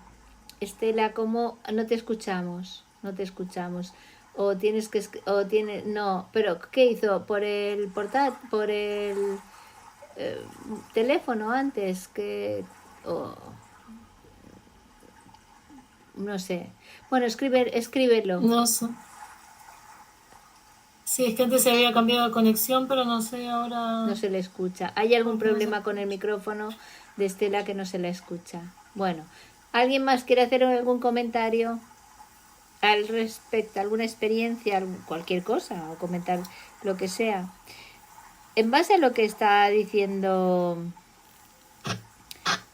Estela, ¿cómo no te escuchamos? No te escuchamos. O tienes que, o tiene, no, pero ¿qué hizo? Por el por el teléfono antes que, o no sé. Bueno, escríbelo. No sé. Sí, es que antes se había cambiado de conexión, pero no sé ahora. No se le escucha. ¿Hay algún No problema sé. con el micrófono de Estela que no se la escucha? Bueno, ¿alguien más quiere hacer algún comentario al respecto, alguna experiencia, cualquier cosa, o comentar lo que sea? En base a lo que está diciendo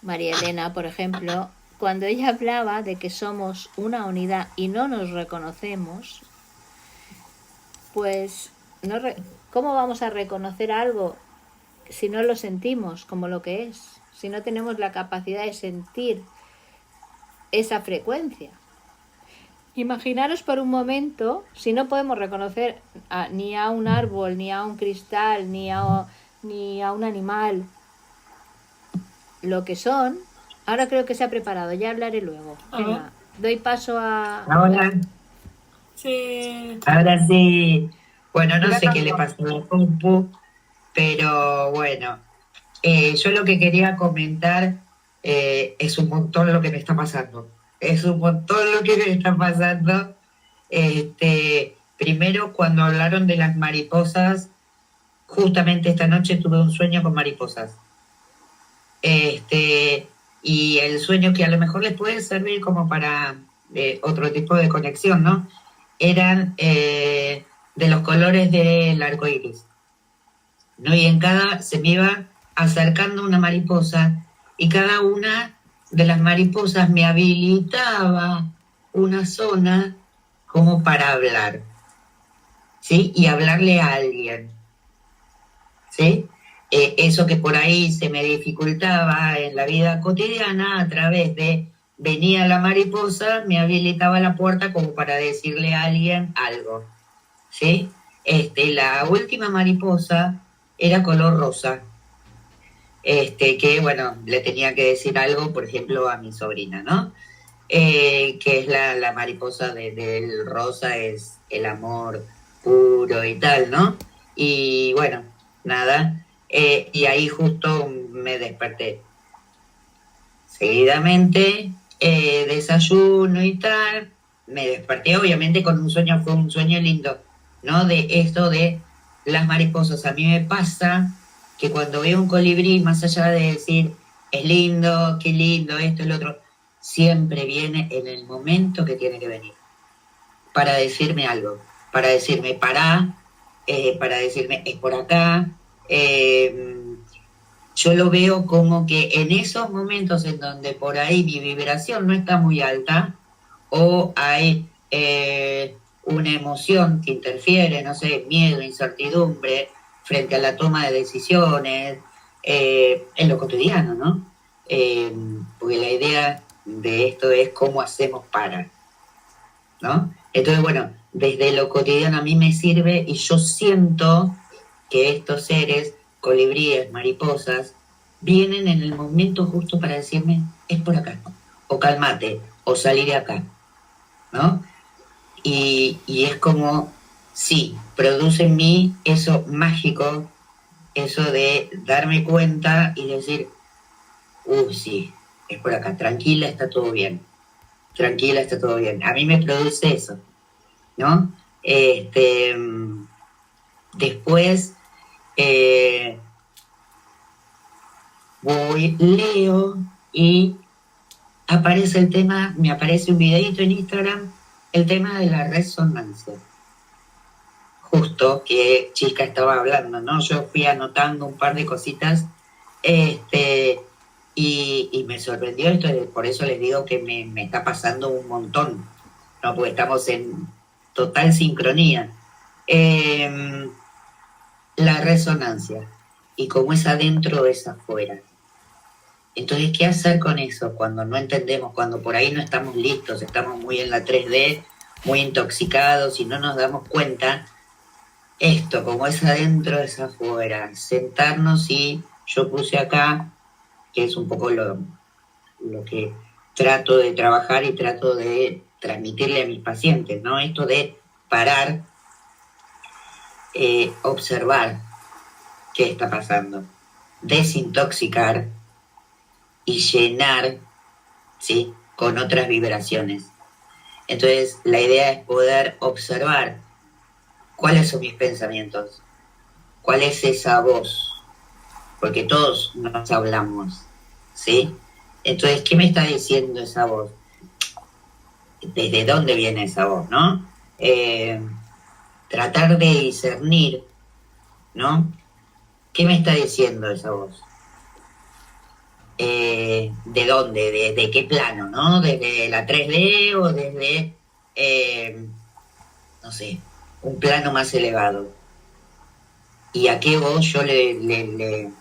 María Elena, por ejemplo, cuando ella hablaba de que somos una unidad y no nos reconocemos, pues no ¿cómo vamos a reconocer algo si no lo sentimos como lo que es? Si no tenemos la capacidad de sentir esa frecuencia. Imaginaros por un momento, si no podemos reconocer ni a un árbol, ni a un cristal, ni a un animal, lo que son. Ahora creo que se ha preparado, ya hablaré luego. A ver. Venga, doy paso a... Ahora, Sí. ahora sí. Bueno, no Ahora sé qué le no. pasó a la compu, pero bueno, yo lo que quería comentar es un montón lo que me está pasando. Es un montón lo que me está pasando. Primero, cuando hablaron de las mariposas, justamente esta noche tuve un sueño con mariposas. Y el sueño que a lo mejor les puede servir como para otro tipo de conexión, ¿no? Eran de los colores del arco iris, ¿no? Y en cada se me iba acercando una mariposa y cada una de las mariposas me habilitaba una zona como para hablar, ¿sí? Y hablarle a alguien, ¿sí? Eso que por ahí se me dificultaba en la vida cotidiana, a través de venía la mariposa, me habilitaba la puerta como para decirle a alguien algo, ¿sí? La última mariposa era color rosa, que bueno, le tenía que decir algo, por ejemplo, a mi sobrina, ¿no? Que es la mariposa del rosa, es el amor puro y tal, ¿no? Y bueno, nada, y ahí justo me desperté. Seguidamente, desayuno y tal, me desperté obviamente con un sueño, fue un sueño lindo, ¿no? De esto de las mariposas. A mí me pasa que cuando veo un colibrí, más allá de decir, es lindo, qué lindo, esto, el otro, siempre viene en el momento que tiene que venir, para decirme algo, para decirme pará, para decirme es por acá. Yo lo veo como que en esos momentos en donde por ahí mi vibración no está muy alta o hay una emoción que interfiere, no sé, miedo, incertidumbre frente a la toma de decisiones, en lo cotidiano, ¿no? Porque la idea de esto es cómo hacemos para, ¿no? Entonces, bueno, desde lo cotidiano a mí me sirve y yo siento que estos seres, colibríes, mariposas, vienen en el momento justo para decirme, es por acá, o cálmate, o salí de acá, ¿no? Y es como, sí, produce en mí eso mágico, eso de darme cuenta y decir, sí, es por acá, tranquila, está todo bien, tranquila, está todo bien. A mí me produce eso, ¿no? Después leo y aparece el tema, me aparece un videito en Instagram, el tema de la resonancia. Justo que Chica estaba hablando, ¿no? Yo fui anotando un par de cositas, y me sorprendió esto, por eso les digo que me está pasando un montón, ¿no? Porque estamos en total sincronía. La resonancia, y como es adentro, es afuera. Entonces, ¿qué hacer con eso cuando no entendemos, cuando por ahí no estamos listos, estamos muy en la 3D, muy intoxicados y no nos damos cuenta? Esto, como es adentro, es afuera. Sentarnos y yo puse acá, que es un poco lo que trato de trabajar y trato de transmitirle a mis pacientes, ¿no? Esto de parar, observar qué está pasando, desintoxicar y llenar, ¿sí? con otras vibraciones. Entonces, la idea es poder observar cuáles son mis pensamientos, cuál es esa voz, porque todos nos hablamos, ¿sí? Entonces, ¿qué me está diciendo esa voz? ¿Desde dónde viene esa voz, no? Tratar de discernir, ¿no? ¿Qué me está diciendo esa voz? ¿De dónde? ¿De qué plano, no? ¿Desde la 3D o desde, no sé, un plano más elevado? ¿Y a qué voz yo le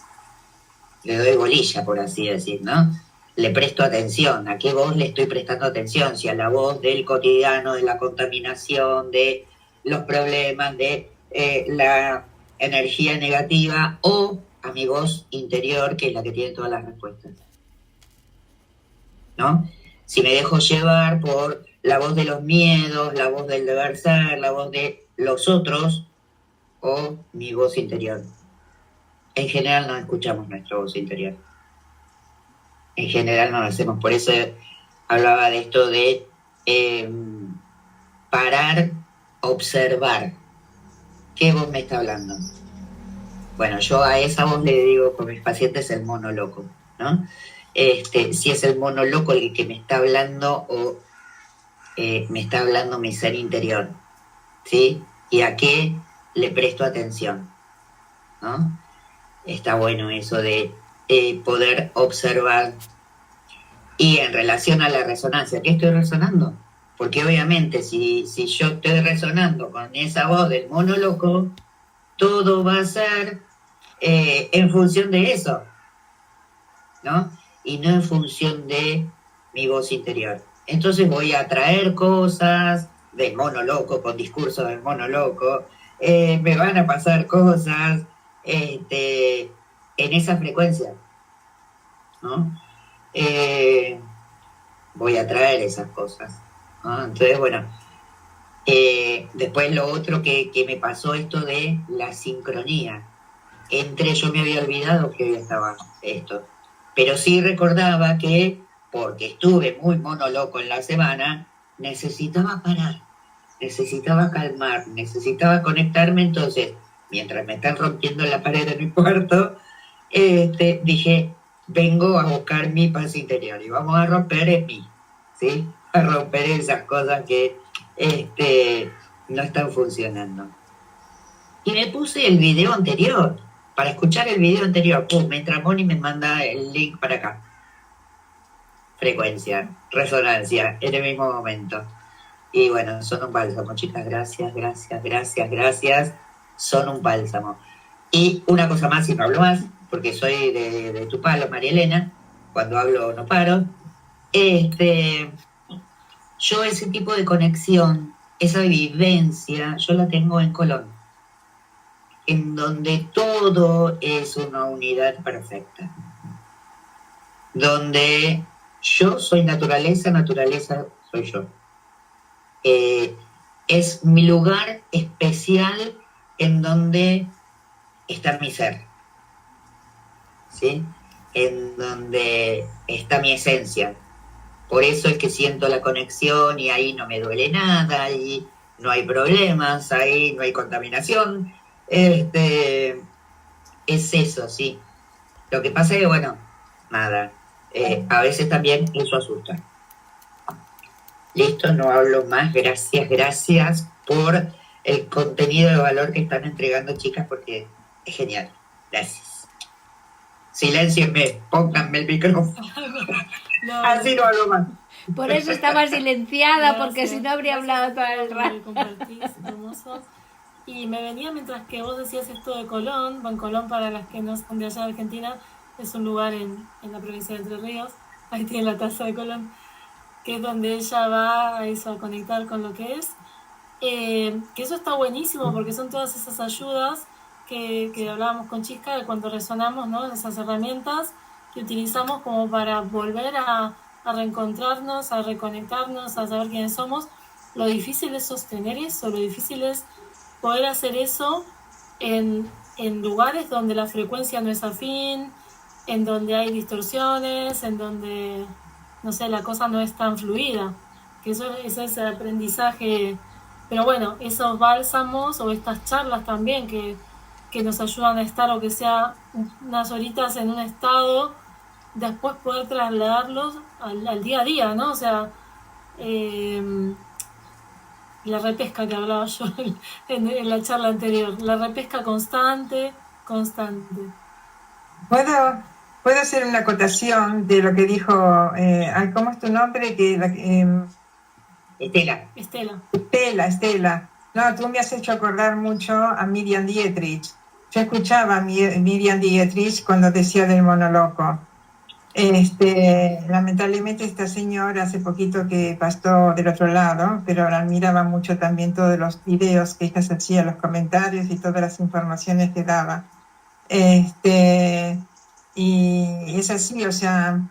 doy bolilla, por así decir, ¿no? Le presto atención. ¿A qué voz le estoy prestando atención? Si a la voz del cotidiano, de la contaminación, de los problemas, de la energía negativa, o a mi voz interior, que es la que tiene todas las respuestas, ¿no? Si me dejo llevar por la voz de los miedos, la voz del deber ser, la voz de los otros, o mi voz interior. En general no escuchamos nuestra voz interior. En general no lo hacemos. Por eso hablaba de esto de parar, observar. ¿Qué voz me está hablando? Bueno, yo a esa voz le digo con mis pacientes el mono loco, ¿no? Si es el mono loco el que me está hablando o me está hablando mi ser interior, ¿sí? ¿Y a qué le presto atención? ¿No? Está bueno eso de poder observar. Y en relación a la resonancia, ¿qué estoy resonando? Porque obviamente si yo estoy resonando con esa voz del mono loco, todo va a ser en función de eso, ¿no? Y no en función de mi voz interior. Entonces voy a traer cosas del mono loco, con discursos del mono loco, me van a pasar cosas en esa frecuencia, ¿no? Voy a traer esas cosas, ¿no? Entonces, bueno, después lo otro que me pasó, esto de la sincronía. Yo me había olvidado que hoy estaba esto, pero sí recordaba que, porque estuve muy mono loco en la semana, necesitaba parar, necesitaba calmar, necesitaba conectarme. Entonces, mientras me están rompiendo la pared de mi cuarto, dije, vengo a buscar mi paz interior y vamos a romper en mí, ¿sí? A romper esas cosas que no están funcionando. Y me puse el video anterior, para escuchar el video anterior. Pum, me entra Moni y me manda el link para acá. Frecuencia, resonancia, en el mismo momento. Y bueno, son un bálsamo, chicas. Gracias, gracias, gracias, gracias. Son un bálsamo. Y una cosa más, y no hablo más, porque soy de tu palo, María Elena. Cuando hablo no paro. Yo ese tipo de conexión, esa vivencia, yo la tengo en Colón, en donde todo es una unidad perfecta. Donde yo soy naturaleza, naturaleza soy yo. Es mi lugar especial en donde está mi ser, ¿sí? En donde está mi esencia. Por eso es que siento la conexión y ahí no me duele nada, ahí no hay problemas, ahí no hay contaminación. Es eso, sí. Lo que pasa es que, bueno, nada, a veces también eso asusta. Listo, no hablo más. Gracias, gracias por el contenido de valor que están entregando, chicas, porque es genial. Gracias. Siléncienme, pónganme el micrófono. No, Así no hablo más. Por eso estaba silenciada, gracias, porque si no habría gracias hablado todo el por rato. compartir, hermoso. Y me venía mientras que vos decías esto de Colón. Bueno, Colón, para las que no son de allá de Argentina, es un lugar en la provincia de Entre Ríos. Ahí tiene la taza de Colón, que es donde ella va a eso, a conectar con lo que es. Que eso está buenísimo, porque son todas esas ayudas que hablábamos con Chisca, de cuando resonamos, ¿no? Esas herramientas que utilizamos como para volver a reencontrarnos, a reconectarnos, a saber quiénes somos. Lo difícil es sostener eso, lo difícil es poder hacer eso en lugares donde la frecuencia no es afín, en donde hay distorsiones, en donde no sé, la cosa no es tan fluida, que eso es el aprendizaje. Pero bueno, esos bálsamos o estas charlas también que nos ayudan a estar, o que sea unas horitas en un estado, después poder trasladarlos al día a día, ¿no? O sea, eh, la repesca que hablaba yo en la charla anterior, la repesca constante, constante. ¿Puedo, puedo hacer una acotación de lo que dijo, ¿cómo es tu nombre? Estela. Estela. No, tú me has hecho acordar mucho a Miriam Dietrich. Yo escuchaba a Miriam Dietrich cuando decía del monoloco. Lamentablemente esta señora hace poquito que pasó del otro lado, pero la admiraba mucho también todos los videos que ella hacía, los comentarios y todas las informaciones que daba. Y es así, o sea,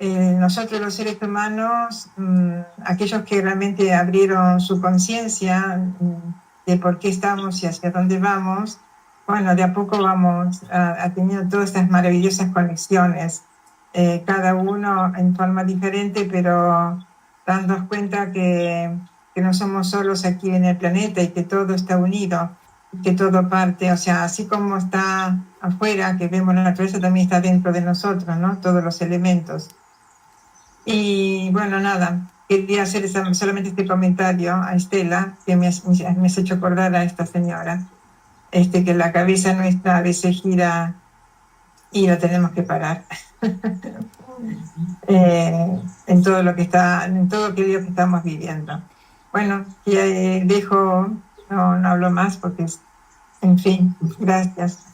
nosotros los seres humanos, aquellos que realmente abrieron su conciencia de por qué estamos y hacia dónde vamos, bueno, de a poco vamos a teniendo todas estas maravillosas conexiones, cada uno en forma diferente, pero dándonos cuenta que no somos solos aquí en el planeta y que todo está unido, que todo parte, o sea, así como está afuera, que vemos la naturaleza, también está dentro de nosotros, ¿no? Todos los elementos. Y bueno, nada, quería hacer solamente este comentario a Estela, que me has hecho acordar a esta señora, que la cabeza nuestra a veces gira y lo tenemos que parar. En todo lo que está, en todo aquello que estamos viviendo. Bueno, ya dejo, no hablo más porque, en fin, gracias.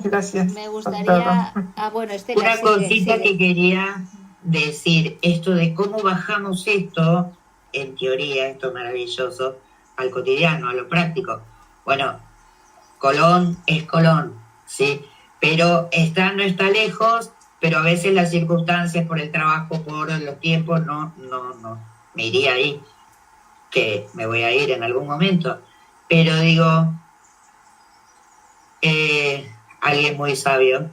Gracias. Me gustaría... bueno, Estela, una cosita que quería decir, esto de cómo bajamos esto, en teoría, esto maravilloso, al cotidiano, a lo práctico. Bueno, Colón es Colón, ¿sí? Pero no está lejos, pero a veces las circunstancias por el trabajo, por los tiempos, no, me iría ahí, que me voy a ir en algún momento. Pero digo, alguien muy sabio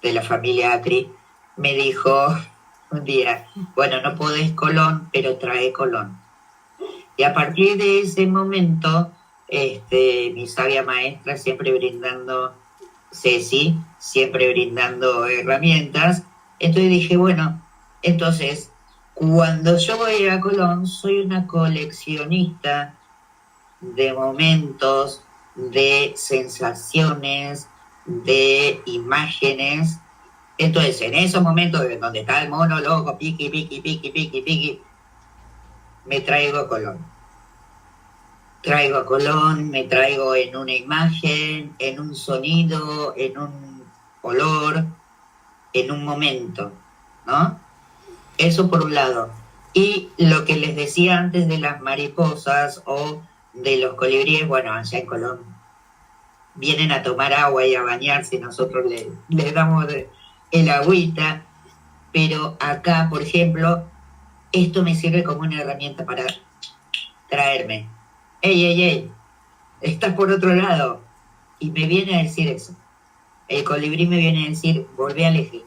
de la familia Acri me dijo un día, bueno, no podés Colón, pero trae Colón. Y a partir de ese momento, mi sabia maestra, siempre brindando, Ceci, siempre brindando herramientas, entonces dije, bueno, entonces, cuando yo voy a Colón, soy una coleccionista de momentos, de sensaciones, de imágenes. Entonces, en esos momentos donde está el mono loco, piqui, me traigo a Colón. Traigo a Colón, me traigo en una imagen, en un sonido, en un olor, en un momento, ¿no? Eso por un lado. Y lo que les decía antes de las mariposas o de los colibríes, bueno, allá en Colón vienen a tomar agua y a bañarse, nosotros les damos el agüita, pero acá, por ejemplo, esto me sirve como una herramienta para traerme. ¡Ey! Estás por otro lado. Y me viene a decir eso. El colibrí me viene a decir, volvé a elegir.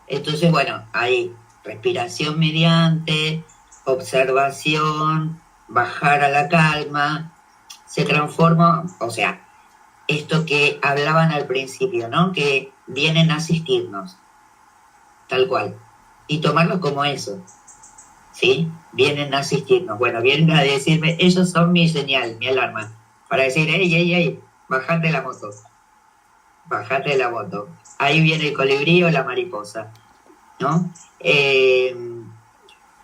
Entonces, bueno, ahí, respiración mediante, observación, bajar a la calma, se transforma, o sea, esto que hablaban al principio, ¿no? Que vienen a asistirnos, tal cual, y tomarlo como eso, ¿sí? Vienen a asistirnos, bueno, vienen a decirme, ellos son mi señal, mi alarma, para decir, ey, bajate de la moto, ahí viene el colibrí o la mariposa, ¿no?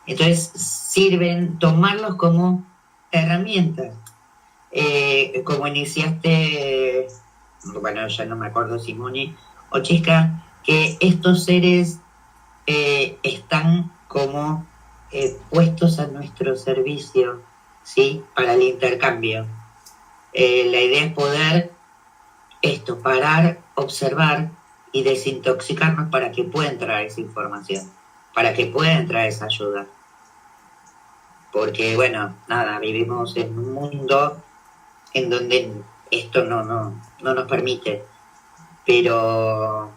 Entonces sirven tomarlos como herramientas. Como iniciaste, bueno, ya no me acuerdo si Moni o Chisca, que estos seres están como puestos a nuestro servicio, ¿sí? Para el intercambio. La idea es poder parar, observar y desintoxicarnos para que puedan traer esa información, para que puedan traer esa ayuda. Porque, bueno, nada, vivimos en un mundo en donde esto no nos permite, pero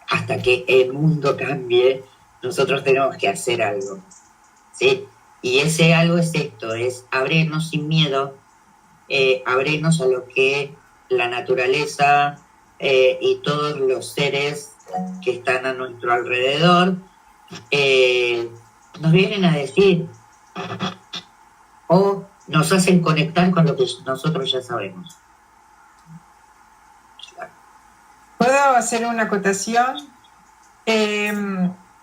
hasta que el mundo cambie, nosotros tenemos que hacer algo, ¿sí? Y ese algo es esto, es abrirnos sin miedo, abrirnos a lo que la naturaleza y todos los seres que están a nuestro alrededor nos vienen a decir o nos hacen conectar con lo que nosotros ya sabemos. ¿Puedo hacer una acotación?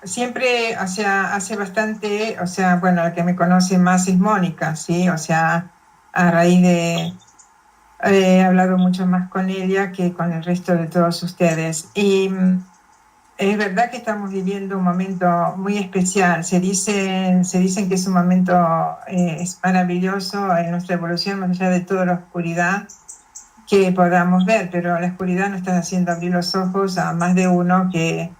Siempre, o sea, hace bastante, o sea, bueno, la que me conoce más es Mónica, ¿sí? O sea, a raíz de... he hablado mucho más con ella que con el resto de todos ustedes. Y es verdad que estamos viviendo un momento muy especial. Se dicen que es un momento es maravilloso en nuestra evolución, más allá de toda la oscuridad que podamos ver, pero la oscuridad nos está haciendo abrir los ojos a más de uno que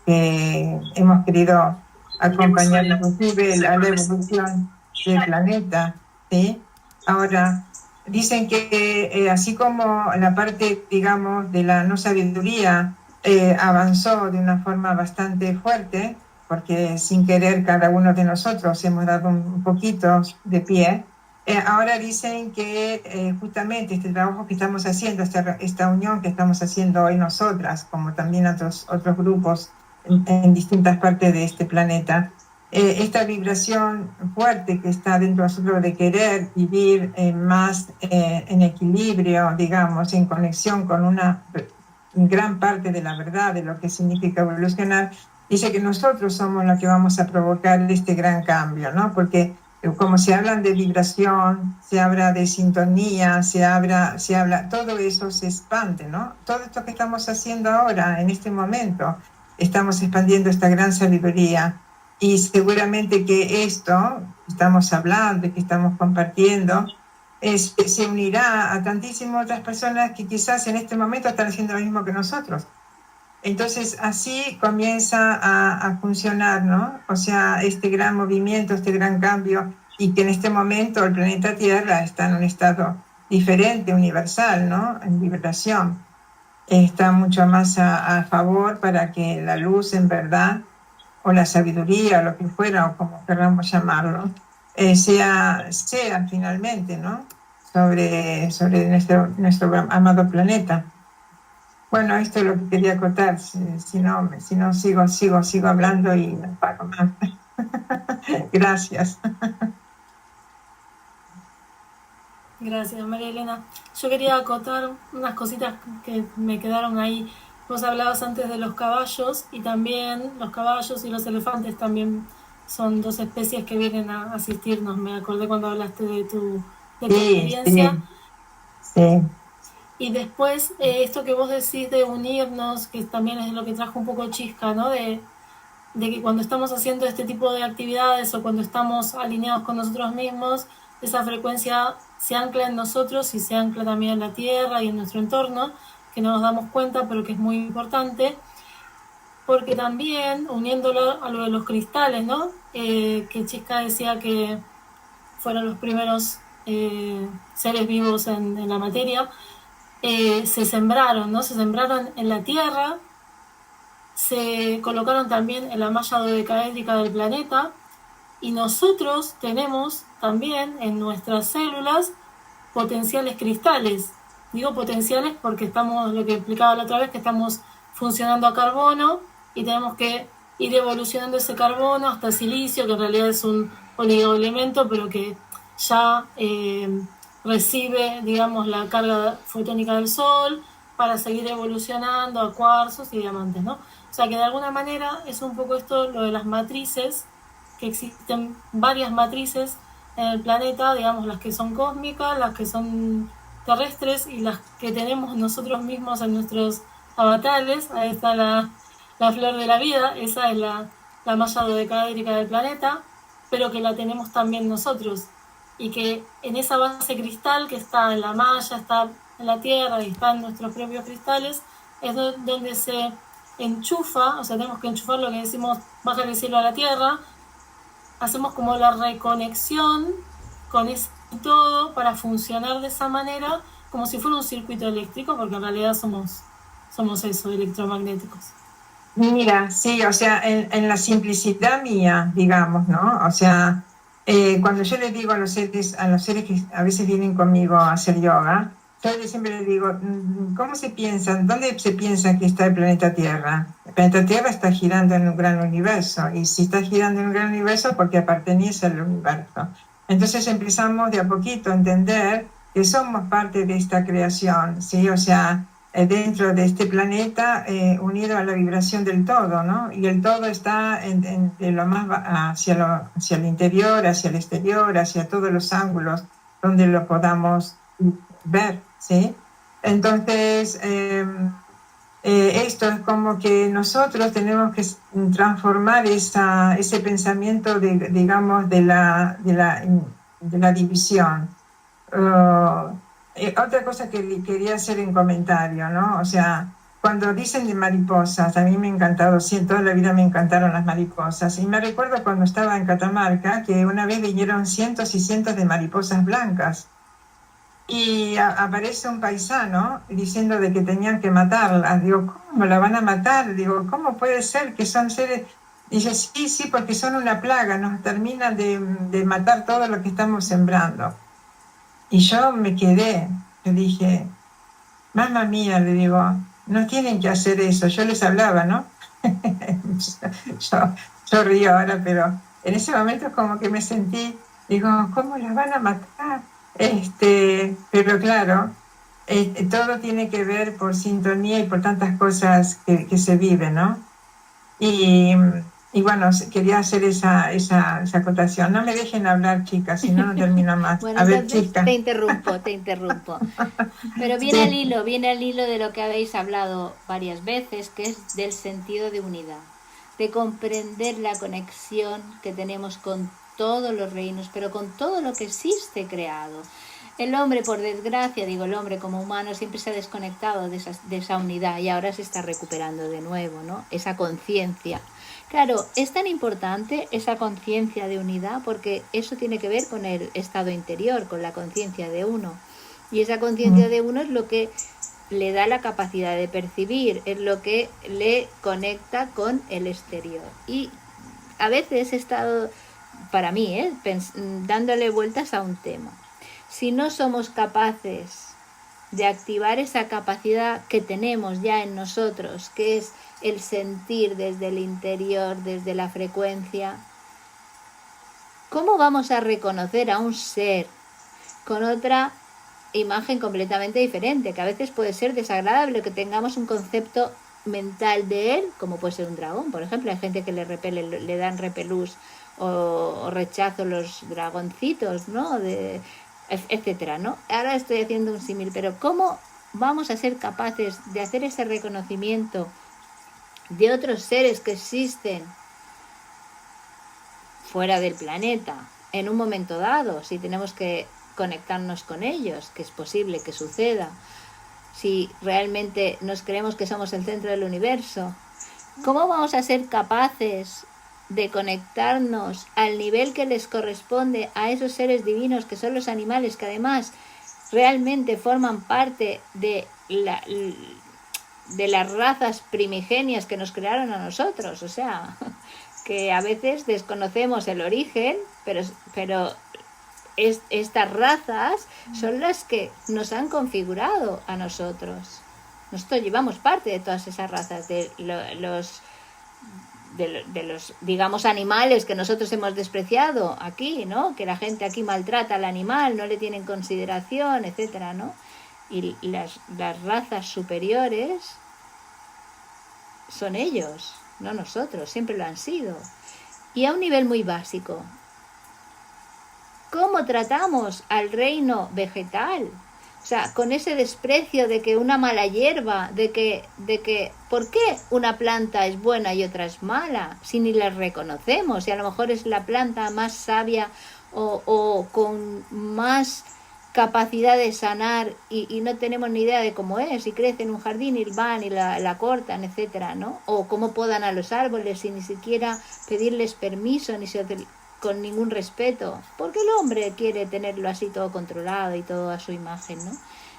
hemos querido acompañar inclusive a la evolución del planeta, ¿sí? Ahora, dicen que así como la parte, digamos, de la no sabiduría avanzó de una forma bastante fuerte, porque sin querer cada uno de nosotros hemos dado un poquito de pie, ahora dicen que justamente este trabajo que estamos haciendo, esta unión que estamos haciendo hoy nosotras, como también otros grupos en distintas partes de este planeta, esta vibración fuerte que está dentro de nosotros de querer vivir más en equilibrio, digamos, en conexión con una gran parte de la verdad de lo que significa evolucionar, dice que nosotros somos los que vamos a provocar este gran cambio, ¿no? Porque como se hablan de vibración, se habla de sintonía, se habla, todo eso se expande, ¿no? Todo esto que estamos haciendo ahora, en este momento, estamos expandiendo esta gran sabiduría y seguramente que esto, estamos hablando, que estamos compartiendo, se unirá a tantísimas otras personas que quizás en este momento están haciendo lo mismo que nosotros. Entonces así comienza a funcionar, ¿no? O sea, este gran movimiento, este gran cambio, y que en este momento el planeta Tierra está en un estado diferente, universal, ¿no? En vibración. Está mucho más a favor para que la luz en verdad, o la sabiduría, o lo que fuera, o como queramos llamarlo, sea finalmente, ¿no? Sobre nuestro amado planeta. Bueno, esto es lo que quería contar, si no sigo hablando y no paro más. Gracias. Gracias, María Elena. Yo quería acotar unas cositas que me quedaron ahí. Vos hablabas antes de los caballos, y también los caballos y los elefantes también son dos especies que vienen a asistirnos. Me acordé cuando hablaste de tu experiencia. Sí. Y después, esto que vos decís de unirnos, que también es lo que trajo un poco Chisca, ¿no? De que cuando estamos haciendo este tipo de actividades o cuando estamos alineados con nosotros mismos, esa frecuencia se ancla en nosotros y se ancla también en la Tierra y en nuestro entorno, que no nos damos cuenta, pero que es muy importante, porque también, uniéndolo a lo de los cristales, ¿no? Que Chisca decía que fueron los primeros seres vivos en la materia, se sembraron, ¿no? Se sembraron en la Tierra, se colocaron también en la malla dodecaédrica del planeta, y nosotros tenemos también en nuestras células potenciales cristales. Digo potenciales porque estamos, lo que explicaba la otra vez, que estamos funcionando a carbono y tenemos que ir evolucionando ese carbono hasta silicio, que en realidad es un oligoelemento, pero que ya recibe, digamos, la carga fotónica del Sol para seguir evolucionando a cuarzos y diamantes, ¿no? O sea que de alguna manera es un poco esto lo de las matrices, que existen varias matrices en el planeta, digamos, las que son cósmicas, las que son terrestres y las que tenemos nosotros mismos en nuestros avatares. Ahí está la flor de la vida, esa es la malla dodecaédrica del planeta, pero que la tenemos también nosotros, y que en esa base cristal que está en la malla, está en la Tierra y está en nuestros propios cristales, es donde se enchufa, o sea, tenemos que enchufar lo que decimos, bajar el cielo a la Tierra. Hacemos como la reconexión con ese todo para funcionar de esa manera, como si fuera un circuito eléctrico, porque en realidad somos eso, electromagnéticos. Mira, sí, o sea, en la simplicidad mía, digamos, ¿no? O sea, cuando yo les digo a los seres que a veces vienen conmigo a hacer yoga, siempre les digo, ¿cómo se piensan? ¿Dónde se piensa que está el planeta Tierra? El planeta Tierra está girando en un gran universo, y si está girando en un gran universo, porque pertenece al universo. Entonces empezamos de a poquito a entender que somos parte de esta creación, ¿sí? O sea, dentro de este planeta, unido a la vibración del todo, ¿no? Y el todo está de lo más hacia el interior, hacia el exterior, hacia todos los ángulos donde lo podamos ver, ¿sí? Entonces, esto es como que nosotros tenemos que transformar ese pensamiento, digamos, de la división. Otra cosa que quería hacer en comentario, ¿no? O sea, cuando dicen de mariposas, a mí me ha encantado, sí, toda la vida me encantaron las mariposas. Y me recuerdo cuando estaba en Catamarca, que una vez vinieron cientos y cientos de mariposas blancas. Y aparece un paisano diciendo de que tenían que matarlas. Digo, ¿cómo la van a matar? Digo, ¿cómo puede ser que son seres? Dice, sí, sí, porque son una plaga, nos terminan de matar todo lo que estamos sembrando. Y yo me quedé, le dije, mamá mía, le digo, no tienen que hacer eso. Yo les hablaba, ¿no? yo río ahora, pero en ese momento como que me sentí, digo, ¿cómo las van a matar? Pero claro, todo tiene que ver por sintonía y por tantas cosas que se viven, ¿no? Y, y bueno, quería hacer esa acotación. No me dejen hablar, chicas, si no, no termino más. Bueno, A ver, entonces chicas. te interrumpo. Pero Sí. viene al hilo de lo que habéis hablado varias veces, que es del sentido de unidad, de comprender la conexión que tenemos con todos los reinos, pero con todo lo que existe creado. El hombre, por desgracia, digo el hombre como humano, siempre se ha desconectado de esa unidad y ahora se está recuperando de nuevo, ¿no? Esa conciencia. Claro, es tan importante esa conciencia de unidad porque eso tiene que ver con el estado interior, con la conciencia de uno. Y esa conciencia de uno es lo que le da la capacidad de percibir, es lo que le conecta con el exterior. Y a veces he estado, para mí, dándole vueltas a un tema. Si no somos capaces de activar esa capacidad que tenemos ya en nosotros, que es el sentir desde el interior, desde la frecuencia, ¿cómo vamos a reconocer a un ser con otra imagen completamente diferente? Que a veces puede ser desagradable que tengamos un concepto mental de él, como puede ser un dragón, por ejemplo. Hay gente que le dan repelús o rechazo los dragoncitos, ¿no? Etcétera, ¿no? Ahora estoy haciendo un símil, pero ¿cómo vamos a ser capaces de hacer ese reconocimiento de otros seres que existen fuera del planeta en un momento dado, si tenemos que conectarnos con ellos, que es posible que suceda, si realmente nos creemos que somos el centro del universo? ¿Cómo vamos a ser capaces de conectarnos al nivel que les corresponde a esos seres divinos que son los animales, que además realmente forman parte de las razas primigenias que nos crearon a nosotros? O sea, que a veces desconocemos el origen, pero estas razas son las que nos han configurado a nosotros. Nosotros llevamos parte de todas esas razas, de los, digamos, animales que nosotros hemos despreciado aquí, ¿no? Que la gente aquí maltrata al animal, no le tiene en consideración, etcétera, ¿no? Y las razas superiores son ellos, no nosotros, siempre lo han sido. Y a un nivel muy básico, ¿cómo tratamos al reino vegetal? O sea, con ese desprecio de que una mala hierba, de que ¿por qué una planta es buena y otra es mala? Si ni la reconocemos, y a lo mejor es la planta más sabia o con más capacidad de sanar y no tenemos ni idea de cómo es, y crece en un jardín y van y la cortan, etcétera, ¿no? O cómo podan a los árboles sin ni siquiera pedirles permiso ni con ningún respeto, porque el hombre quiere tenerlo así todo controlado y todo a su imagen, ¿no?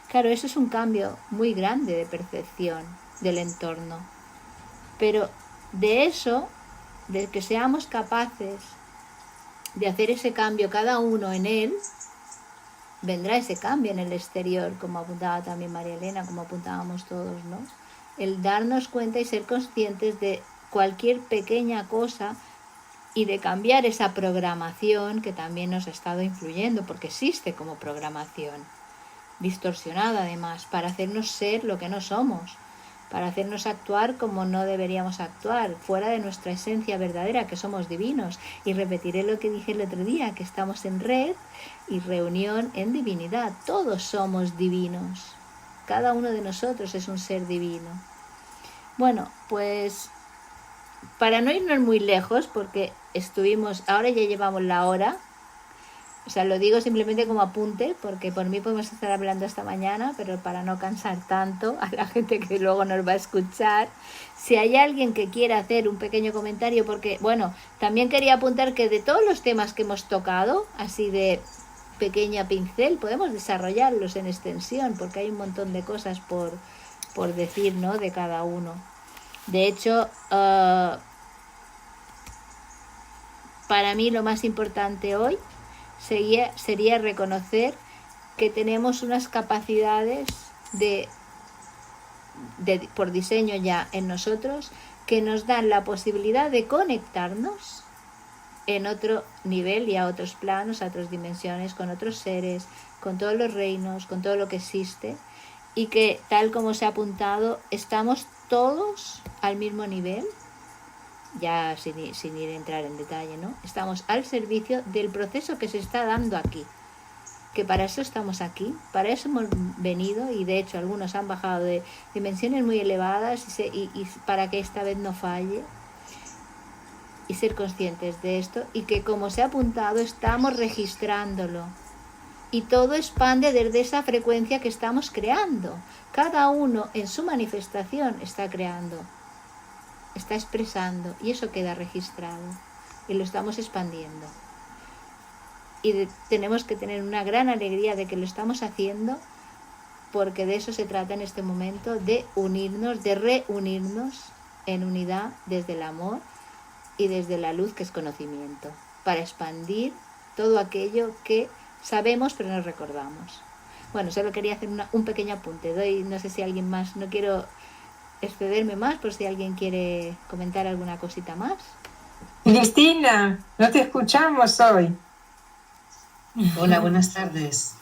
Claro, eso es un cambio muy grande de percepción del entorno. Pero de eso, de que seamos capaces de hacer ese cambio cada uno en él, vendrá ese cambio en el exterior, como apuntaba también María Elena, como apuntábamos todos, ¿no? El darnos cuenta y ser conscientes de cualquier pequeña cosa y de cambiar esa programación que también nos ha estado influyendo, porque existe como programación, distorsionada además, para hacernos ser lo que no somos, para hacernos actuar como no deberíamos actuar, fuera de nuestra esencia verdadera, que somos divinos. Y repetiré lo que dije el otro día, que estamos en red y reunión en divinidad. Todos somos divinos. Cada uno de nosotros es un ser divino. Bueno, pues para no irnos muy lejos, porque ahora ya llevamos la hora. O sea, lo digo simplemente como apunte, porque por mí podemos estar hablando esta mañana, pero para no cansar tanto a la gente que luego nos va a escuchar, si hay alguien que quiera hacer un pequeño comentario, porque, bueno, también quería apuntar que de todos los temas que hemos tocado, así de pequeña pincel, podemos desarrollarlos en extensión, porque hay un montón de cosas por decir, ¿no?, de cada uno. De hecho, para mí lo más importante hoy sería reconocer que tenemos unas capacidades por diseño ya en nosotros que nos dan la posibilidad de conectarnos en otro nivel y a otros planos, a otras dimensiones, con otros seres, con todos los reinos, con todo lo que existe, y que, tal como se ha apuntado, estamos todos al mismo nivel, ya sin ir a entrar en detalle, ¿no? Estamos al servicio del proceso que se está dando aquí, que para eso estamos aquí, para eso hemos venido, y de hecho algunos han bajado de dimensiones muy elevadas y para que esta vez no falle, y ser conscientes de esto, y que, como se ha apuntado, estamos registrándolo, y todo expande desde esa frecuencia que estamos creando. Cada uno en su manifestación está creando, está expresando, y eso queda registrado y lo estamos expandiendo, y tenemos que tener una gran alegría de que lo estamos haciendo, porque de eso se trata en este momento, de unirnos, de reunirnos en unidad desde el amor y desde la luz, que es conocimiento, para expandir todo aquello que sabemos pero no recordamos. Bueno, solo quería hacer un pequeño apunte. No sé si alguien más, no quiero excederme más, por si alguien quiere comentar alguna cosita más. Cristina, no te escuchamos hoy. Hola, buenas tardes.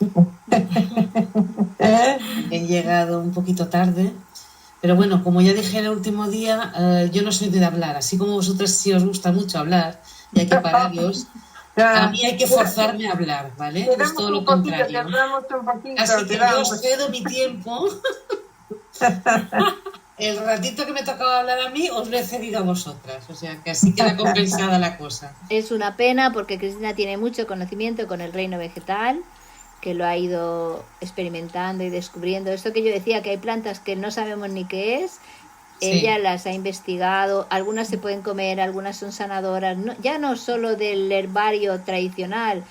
He llegado un poquito tarde, pero bueno, como ya dije el último día, yo no soy de hablar, así como vosotras sí os gusta mucho hablar y hay que pararlos, a mí hay que forzarme a hablar, ¿vale? Es todo lo contrario. Así que yo os cedo mi tiempo. El ratito que me tocaba hablar a mí os lo he cedido a vosotras, o sea que así queda compensada la cosa. Es una pena, porque Cristina tiene mucho conocimiento con el reino vegetal, que lo ha ido experimentando y descubriendo. Esto que yo decía, que hay plantas que no sabemos ni qué es, sí. Ella las ha investigado, algunas se pueden comer, algunas son sanadoras, ya no solo del herbario tradicional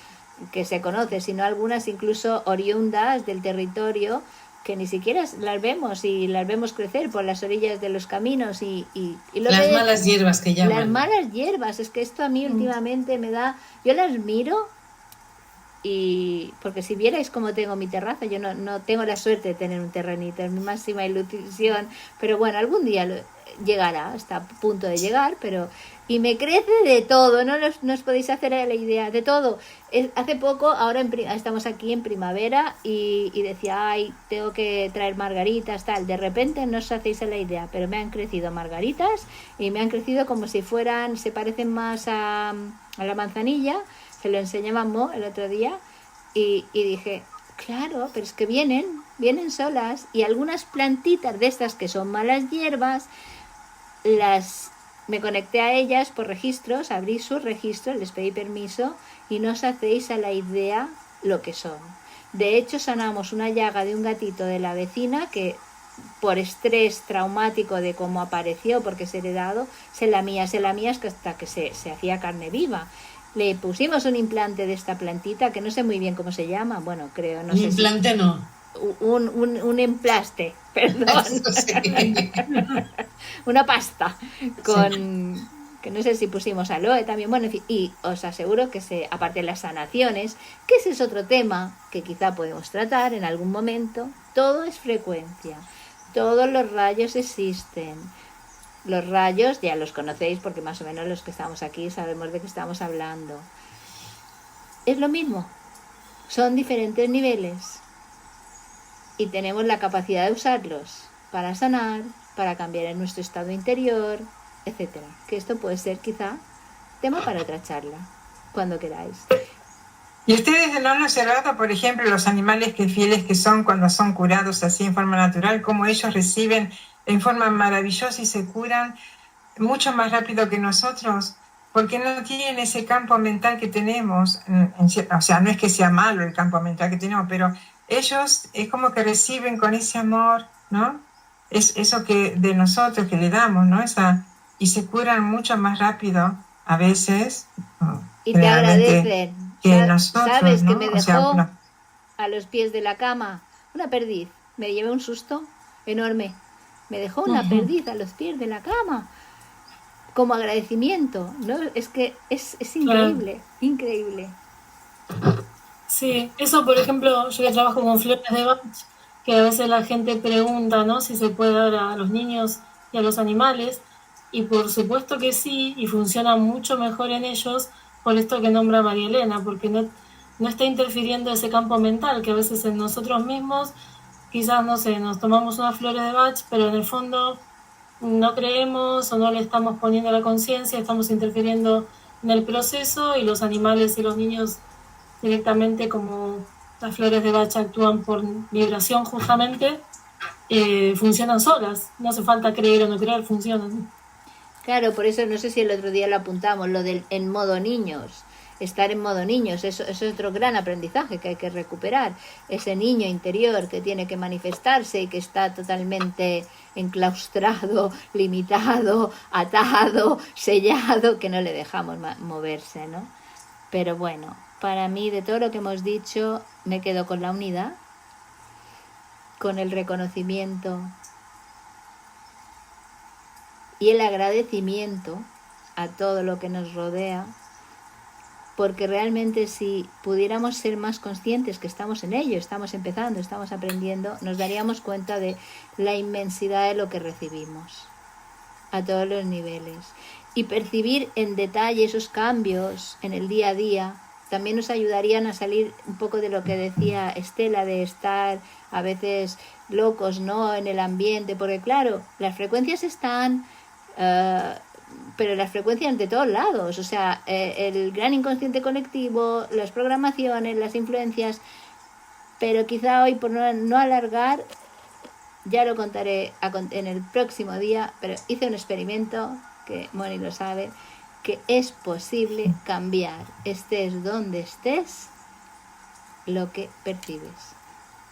que se conoce, sino algunas incluso oriundas del territorio, que ni siquiera las vemos, y las vemos crecer por las orillas de los caminos, y las malas hierbas que llaman. Las malas hierbas, es que esto a mí últimamente me da, yo las miro, y porque si vierais cómo tengo mi terraza, yo no tengo la suerte de tener un terrenito, es mi máxima ilusión, pero bueno, algún día llegará, está a punto de llegar, y me crece de todo, no os podéis hacer la idea, de todo. Hace poco, ahora estamos aquí en primavera, y decía, ay, tengo que traer margaritas, tal. De repente no os hacéis la idea, pero me han crecido margaritas, y me han crecido como si se parecen más a la manzanilla. Se lo enseñé a Mamó el otro día, y dije, claro, pero es que vienen solas, y algunas plantitas de estas que son malas hierbas, me conecté a ellas por registros, abrí sus registros, les pedí permiso, y no os hacéis a la idea lo que son. De hecho, sanamos una llaga de un gatito de la vecina que, por estrés traumático de cómo apareció, porque es heredado, se lamía hasta que se hacía carne viva. Le pusimos un implante de esta plantita, que no sé muy bien cómo se llama, bueno, creo, no sé. Implante no. un emplaste, perdón, Eso sí. una pasta con, que no sé si pusimos aloe también, bueno, en fin, y os aseguro que aparte de las sanaciones, que ese es otro tema que quizá podemos tratar en algún momento, todo es frecuencia, todos los rayos existen. Los rayos ya los conocéis porque más o menos los que estamos aquí sabemos de qué estamos hablando. Es lo mismo, son diferentes niveles y tenemos la capacidad de usarlos para sanar, para cambiar en nuestro estado interior, etcétera. Que esto puede ser quizá tema para otra charla, cuando queráis. ¿Y ustedes no han observado, por ejemplo, los animales que fieles que son cuando son curados así en forma natural, cómo ellos reciben en forma maravillosa y se curan mucho más rápido que nosotros? Porque no tienen ese campo mental que tenemos. O sea, no es que sea malo el campo mental que tenemos, pero ellos es como que reciben con ese amor, ¿no? Es eso que de nosotros que le damos, ¿no? Y se curan mucho más rápido a veces, y te agradecen. que nosotros, ¿Sabes ¿no? que me dejó a los pies de la cama una perdiz? Me llevé un susto enorme. Me dejó una perdiz a los pies de la cama. Como agradecimiento, ¿no? Es que es increíble, increíble. Sí, eso por ejemplo, yo que trabajo con flores de Bach, que a veces la gente pregunta, ¿no? Si se puede dar a los niños y a los animales, y por supuesto que sí, y funciona mucho mejor en ellos por esto que nombra María Elena, porque no está interfiriendo ese campo mental que a veces en nosotros mismos, quizás, no sé, nos tomamos unas flores de Bach, pero en el fondo no creemos o no le estamos poniendo la conciencia, estamos interfiriendo en el proceso y los animales y los niños directamente, como las flores de Bach actúan por vibración justamente, funcionan solas, no hace falta creer o no creer, funcionan. Claro, por eso no sé si el otro día lo apuntamos, lo del en modo niños. Estar en modo niños, eso es otro gran aprendizaje que hay que recuperar. Ese niño interior que tiene que manifestarse y que está totalmente enclaustrado, limitado, atado, sellado, que no le dejamos moverse, ¿no? Pero bueno, para mí de todo lo que hemos dicho me quedo con la unidad, con el reconocimiento y el agradecimiento a todo lo que nos rodea, porque realmente si pudiéramos ser más conscientes que estamos en ello, estamos empezando, estamos aprendiendo, nos daríamos cuenta de la inmensidad de lo que recibimos a todos los niveles. Y percibir en detalle esos cambios en el día a día también nos ayudarían a salir un poco de lo que decía Estela, de estar a veces locos, ¿no?, en el ambiente, porque claro, las frecuencias están... pero las frecuencias de todos lados, o sea, el gran inconsciente colectivo, las programaciones, las influencias, pero quizá hoy, por no alargar, ya lo contaré en el próximo día, pero hice un experimento, que Moni lo sabe, que es posible cambiar, estés donde estés, lo que percibes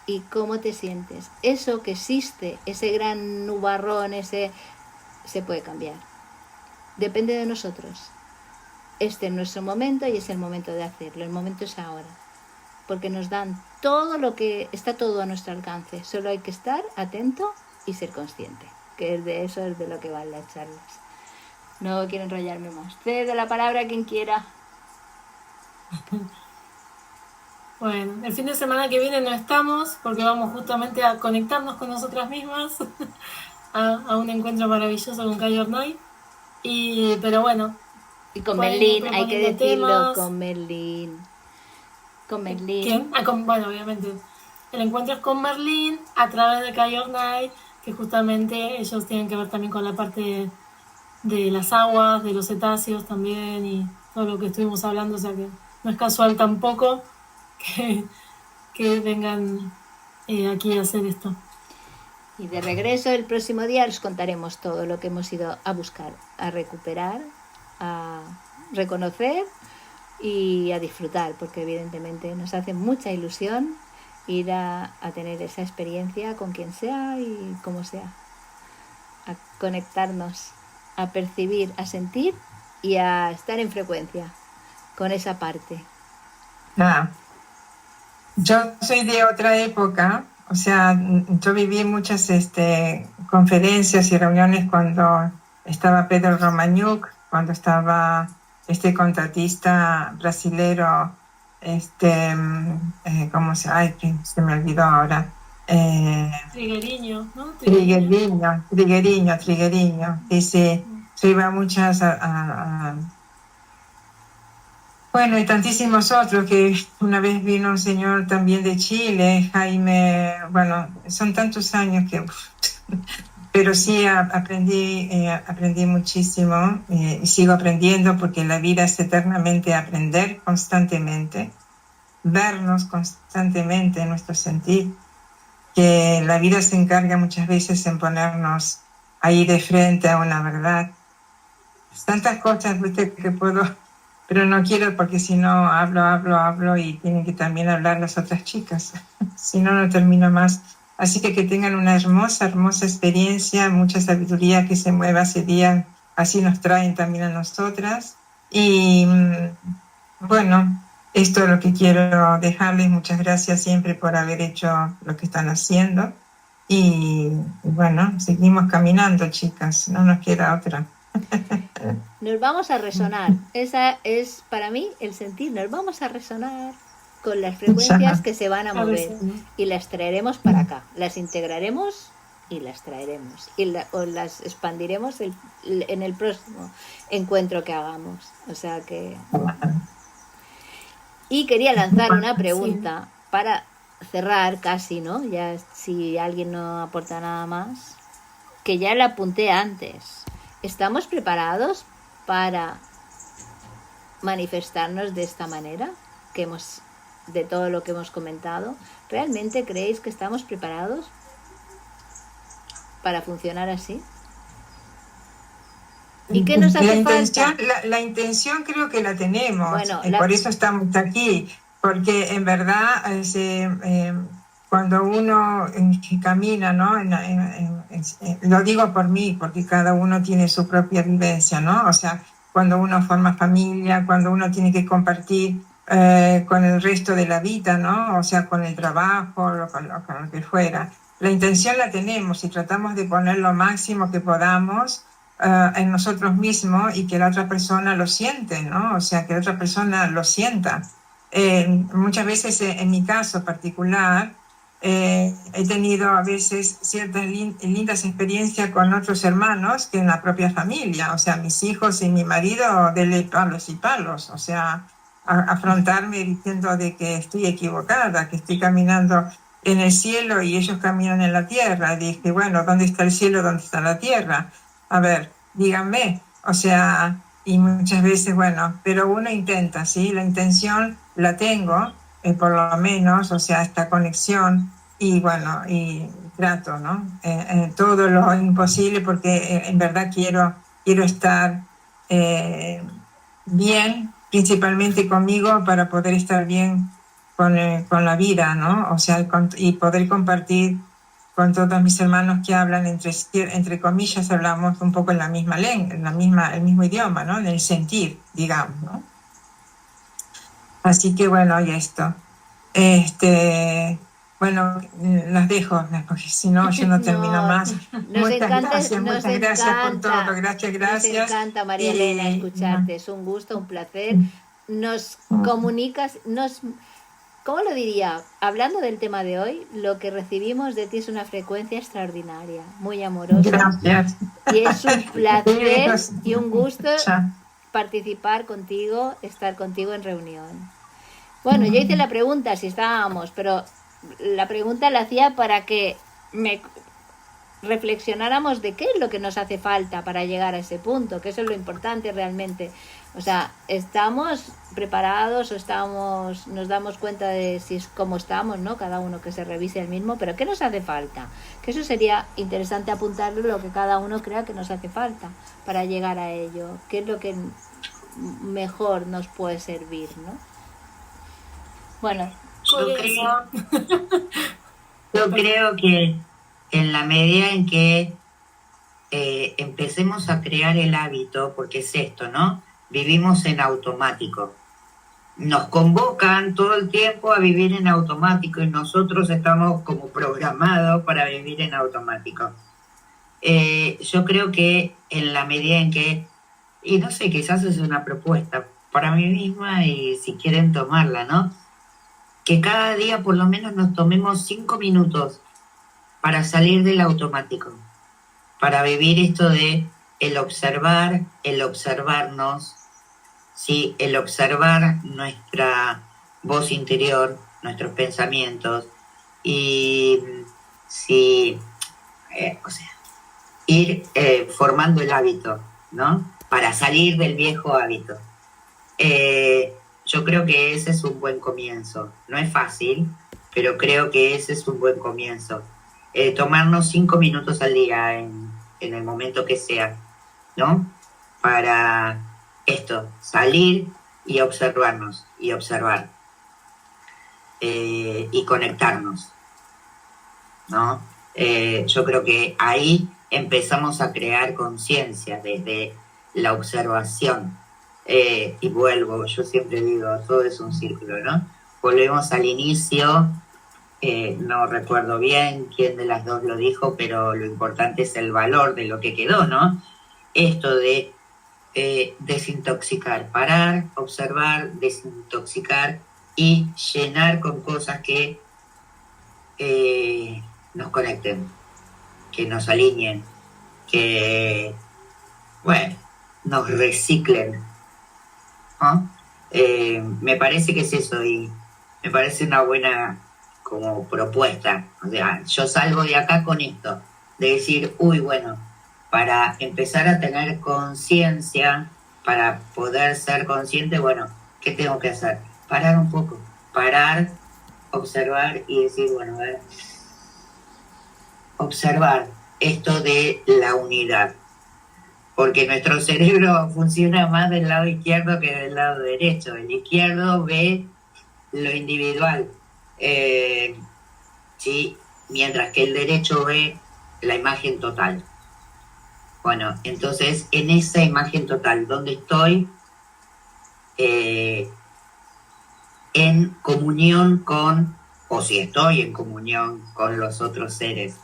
y cómo te sientes. Eso que existe, ese gran nubarrón, se puede cambiar. Depende de nosotros. Este es nuestro momento y es el momento de hacerlo. El momento es ahora. Porque nos dan todo lo que... Está todo a nuestro alcance. Solo hay que estar atento y ser consciente. Que es de eso es de lo que van las charlas. No quiero enrollarme más. Cedo la palabra a quien quiera. Bueno, el fin de semana que viene no estamos porque vamos justamente a conectarnos con nosotras mismas a un encuentro maravilloso con Kayor Night. Pero bueno. Y con Merlín, hay que decirlo, temas. Con Merlín. ¿Quién? Bueno, obviamente. El encuentro es con Merlín a través de Kayor Night, que justamente ellos tienen que ver también con la parte de las aguas, de los cetáceos también y todo lo que estuvimos hablando, o sea que no es casual tampoco que vengan aquí a hacer esto. Y de regreso el próximo día os contaremos todo lo que hemos ido a buscar, a recuperar, a reconocer y a disfrutar, porque evidentemente nos hace mucha ilusión ir a tener esa experiencia con quien sea y como sea, a conectarnos, a percibir, a sentir y a estar en frecuencia con esa parte. Yo soy de otra época, O sea, yo viví muchas conferencias y reuniones cuando estaba Pedro Romagnuc, cuando estaba este contratista brasilero, ¿cómo se? Ay, que se me olvidó ahora. Trigueriño, ¿no? Trigueriño. Sí, sí. Yo iba a muchas bueno, y tantísimos otros, que una vez vino un señor también de Chile, Jaime, bueno, son tantos años que, pero sí aprendí muchísimo y sigo aprendiendo porque la vida es eternamente aprender constantemente, vernos constantemente en nuestro sentir, que la vida se encarga muchas veces en ponernos ahí de frente a una verdad. Tantas cosas, viste, que puedo, pero no quiero porque si no hablo y tienen que también hablar las otras chicas. Si no, no termino más. Así que tengan una hermosa experiencia, mucha sabiduría que se mueva ese día, así nos traen también a nosotras. Y bueno, esto es lo que quiero dejarles. Muchas gracias siempre por haber hecho lo que están haciendo. Y bueno, seguimos caminando, chicas, no nos queda otra. Nos vamos a resonar. Esa es para mí el sentir. Nos vamos a resonar con las frecuencias que se van a mover y las traeremos para acá. Las integraremos y las traeremos o las expandiremos en el próximo encuentro que hagamos. O sea que... Y quería lanzar una pregunta para cerrar casi, ¿no? Ya si alguien no aporta nada más, que ya la apunté antes. ¿Estamos preparados para manifestarnos de esta manera? De todo lo que hemos comentado. ¿Realmente creéis que estamos preparados para funcionar así? ¿Y qué nos hace falta? La intención creo que la tenemos. Bueno, por eso estamos aquí. Porque en verdad, cuando uno camina, ¿no? Lo digo por mí, porque cada uno tiene su propia vivencia, ¿no? O sea, cuando uno forma familia, cuando uno tiene que compartir con el resto de la vida, ¿no? O sea, con el trabajo, con lo que fuera. La intención la tenemos y tratamos de poner lo máximo que podamos en nosotros mismos y que la otra persona lo siente, ¿no? O sea, que la otra persona lo sienta. Muchas veces, en mi caso particular, he tenido a veces ciertas lindas experiencias con otros hermanos que en la propia familia, o sea, mis hijos y mi marido, dele palos y palos, o sea, afrontarme diciendo de que estoy equivocada, que estoy caminando en el cielo y ellos caminan en la tierra. Y dije, bueno, ¿dónde está el cielo? ¿Dónde está la tierra? A ver, díganme, o sea, y muchas veces, bueno, pero uno intenta, ¿sí? La intención la tengo, por lo menos, o sea, esta conexión, y bueno, y trato, ¿no? Todo lo imposible porque en verdad quiero estar bien, principalmente conmigo, para poder estar bien con la vida, ¿no? O sea, y poder compartir con todos mis hermanos que hablan entre comillas, hablamos un poco en la misma lengua, el mismo idioma, ¿no? En el sentir, digamos, ¿no? Así que bueno, y esto. Bueno, las dejo, porque si no, yo no termino más. Muchas gracias por todo. Gracias. Nos encanta, María Elena, escucharte. Es un gusto, un placer. Nos comunicas, ¿cómo lo diría? Hablando del tema de hoy, lo que recibimos de ti es una frecuencia extraordinaria, muy amorosa. Gracias. Y es un placer y un gusto participar contigo, estar contigo en reunión. Bueno, yo hice la pregunta si estábamos, pero la pregunta la hacía para que reflexionáramos de qué es lo que nos hace falta para llegar a ese punto, que eso es lo importante realmente. O sea, ¿estamos preparados o nos damos cuenta de si es cómo estamos, ¿no? Cada uno que se revise el mismo, pero ¿qué nos hace falta? Que eso sería interesante apuntarlo, lo que cada uno crea que nos hace falta para llegar a ello. ¿Qué es lo que mejor nos puede servir, ¿no? Bueno, yo creo que en la medida en que empecemos a crear el hábito, porque es esto, ¿no? Vivimos en automático. nos convocan todo el tiempo a vivir en automático y nosotros estamos como programados para vivir en automático. Yo creo que en la medida en que, y no sé, quizás es una propuesta para mí misma y si quieren tomarla, ¿no? Que cada día por lo menos nos tomemos 5 minutos para salir del automático, para vivir esto de el observar, el observarnos, ¿sí? El observar nuestra voz interior, nuestros pensamientos y sí, o sea, ir formando el hábito, ¿no? Para salir del viejo hábito. Yo creo que ese es un buen comienzo. No es fácil, pero creo que ese es un buen comienzo. Tomarnos 5 minutos al día en el momento que sea, ¿no? Para esto, salir y observarnos y observar y conectarnos, ¿no? Yo creo que ahí empezamos a crear conciencia desde la observación. Y vuelvo, yo siempre digo, todo es un círculo, ¿no? Volvemos al inicio, no recuerdo bien quién de las dos lo dijo, pero lo importante es el valor de lo que quedó, ¿no? Esto de desintoxicar, parar, observar, desintoxicar y llenar con cosas que nos conecten, que nos alineen, que, bueno, nos reciclen, ¿no? Me parece que es eso y me parece una buena como propuesta. O sea, yo salgo de acá con esto, de decir, uy, bueno, para empezar a tener conciencia, para poder ser consciente, bueno, ¿qué tengo que hacer? Parar un poco, parar, observar y decir, bueno, a ver, observar esto de la unidad. Porque nuestro cerebro funciona más del lado izquierdo que del lado derecho. El izquierdo ve lo individual, ¿sí? Mientras que el derecho ve la imagen total. Bueno, entonces en esa imagen total, ¿dónde estoy? En comunión con, o si estoy en comunión con los otros seres,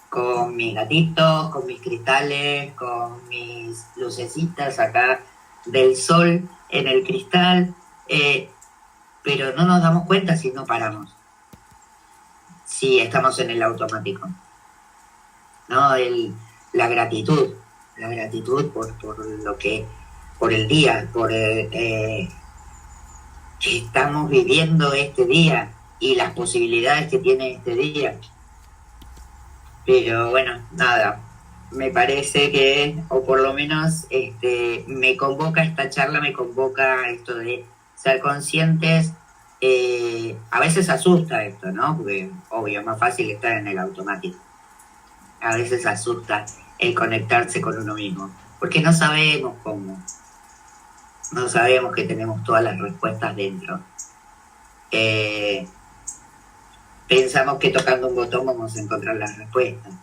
con mis gatitos, con mis cristales, con mis lucecitas acá del sol en el cristal, pero no nos damos cuenta si no paramos, si estamos en el automático, ¿no? La gratitud por lo que, por el día, por que estamos viviendo este día y las posibilidades que tiene este día. Pero bueno, nada, me parece que, o por lo menos me convoca esta charla, me convoca esto de ser conscientes. A veces asusta esto, ¿no? Porque obvio, es más fácil estar en el automático. A veces asusta el conectarse con uno mismo, porque no sabemos cómo. No sabemos que tenemos todas las respuestas dentro. Pensamos que tocando un botón vamos a encontrar las respuestas.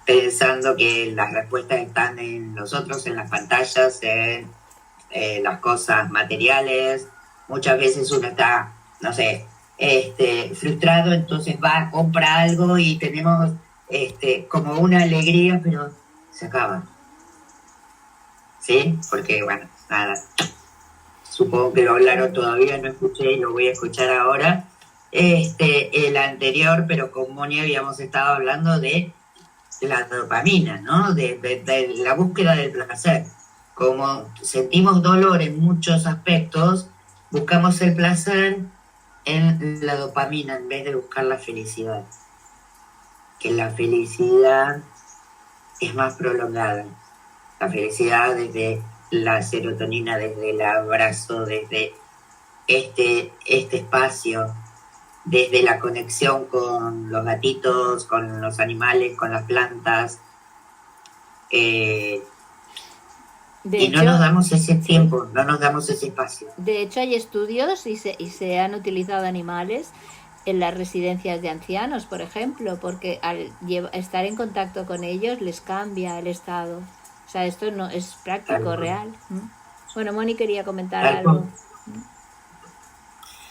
Pensando que las respuestas están en nosotros, en las pantallas, en las cosas materiales. Muchas veces uno está, no sé, frustrado, entonces va, compra algo y tenemos como una alegría, pero se acaba. ¿Sí? Porque, bueno, nada. Supongo que lo hablaron todavía, no escuché y lo voy a escuchar ahora. El anterior, pero con Moni habíamos estado hablando de la dopamina, ¿no? De la búsqueda del placer. Como sentimos dolor en muchos aspectos, buscamos el placer en la dopamina en vez de buscar la felicidad. Que la felicidad es más prolongada. La felicidad desde la serotonina, desde el abrazo, desde este espacio, desde la conexión con los gatitos, con los animales, con las plantas. Y no nos damos ese tiempo, no nos damos ese espacio. De hecho, hay estudios y se han utilizado animales en las residencias de ancianos, por ejemplo, porque al estar en contacto con ellos les cambia el estado. O sea, esto no es práctico, real. Bueno, Moni quería comentar algo.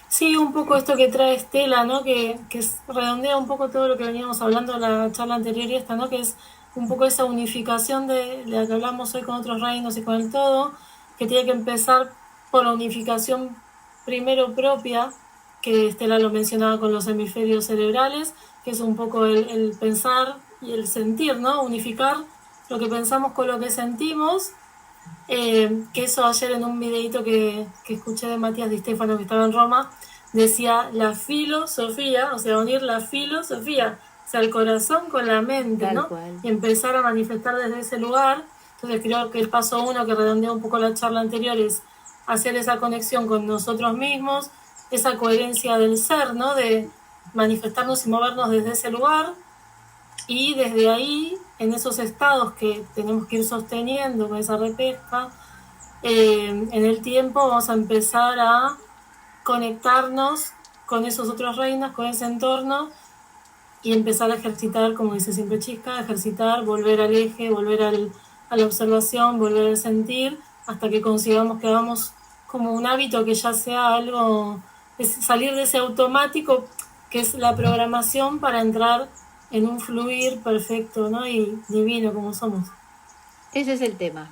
Sí, un poco esto que trae Estela, ¿no? Que redondea un poco todo lo que veníamos hablando en la charla anterior y esta, ¿no? Que es un poco esa unificación de la que hablamos hoy con otros reinos y con el todo, que tiene que empezar por la unificación primero propia, que Estela lo mencionaba con los hemisferios cerebrales, que es un poco el pensar y el sentir, ¿no? Unificar lo que pensamos con lo que sentimos. Que eso ayer en un videito que escuché de Matías Di Stefano, que estaba en Roma, decía la filosofía, o sea, unir la filosofía, o sea, el corazón con la mente, ¿no? Y empezar a manifestar desde ese lugar. Entonces creo que el paso 1, que redondeó un poco la charla anterior, es hacer esa conexión con nosotros mismos, esa coherencia del ser, ¿no? De manifestarnos y movernos desde ese lugar. Y desde ahí, en esos estados que tenemos que ir sosteniendo con esa repesca, en el tiempo vamos a empezar a conectarnos con esos otros reinos, con ese entorno, y empezar a ejercitar, como dice siempre Chisca, ejercitar, volver al eje, volver a la observación, volver al sentir, hasta que consigamos que hagamos como un hábito que ya sea algo, es salir de ese automático que es la programación para entrar en un fluir perfecto, ¿no? Y divino como somos. Ese es el tema.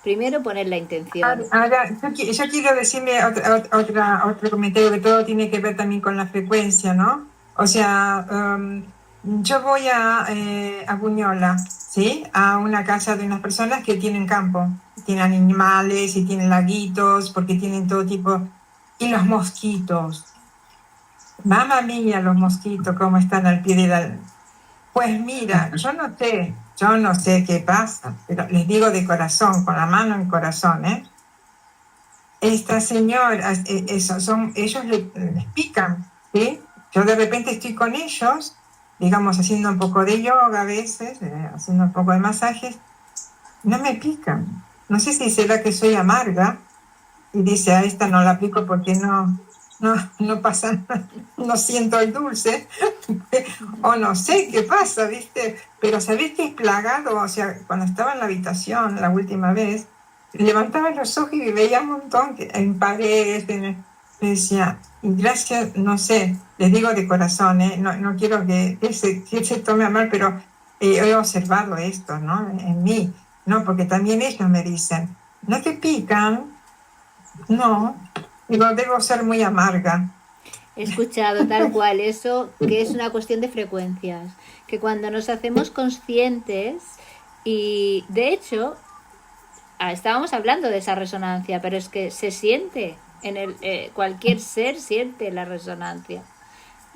Primero poner la intención. Ahora, yo quiero decirme otro comentario, que todo tiene que ver también con la frecuencia, ¿no? O sea, yo voy a Buñola, ¿sí? A una casa de unas personas que tienen campo, tienen animales y tienen laguitos, porque tienen todo tipo. Y los mosquitos. Mamma mía, los mosquitos, cómo están al pie de la... Pues mira, yo no sé qué pasa, pero les digo de corazón, con la mano en corazón, ¿eh? Estas señoras, ellos les pican, ¿sí? Yo de repente estoy con ellos, digamos, haciendo un poco de yoga a veces, haciendo un poco de masajes, no me pican. No sé si será que soy amarga y dice, a esta no la pico porque no pasa nada, no siento el dulce, o no sé qué pasa, ¿viste? Pero ¿sabés qué es plagado? O sea, cuando estaba en la habitación la última vez, levantaba los ojos y veía un montón en paredes, me decía, y gracias, no sé, les digo de corazón, no quiero que se tome a mal, pero he observado esto, ¿no? En mí, ¿no? Porque también ellos me dicen, ¿no te pican? No. Digo, debo ser muy amarga. He escuchado tal cual eso, que es una cuestión de frecuencias, que cuando nos hacemos conscientes, y de hecho, estábamos hablando de esa resonancia, pero es que se siente, cualquier ser siente la resonancia.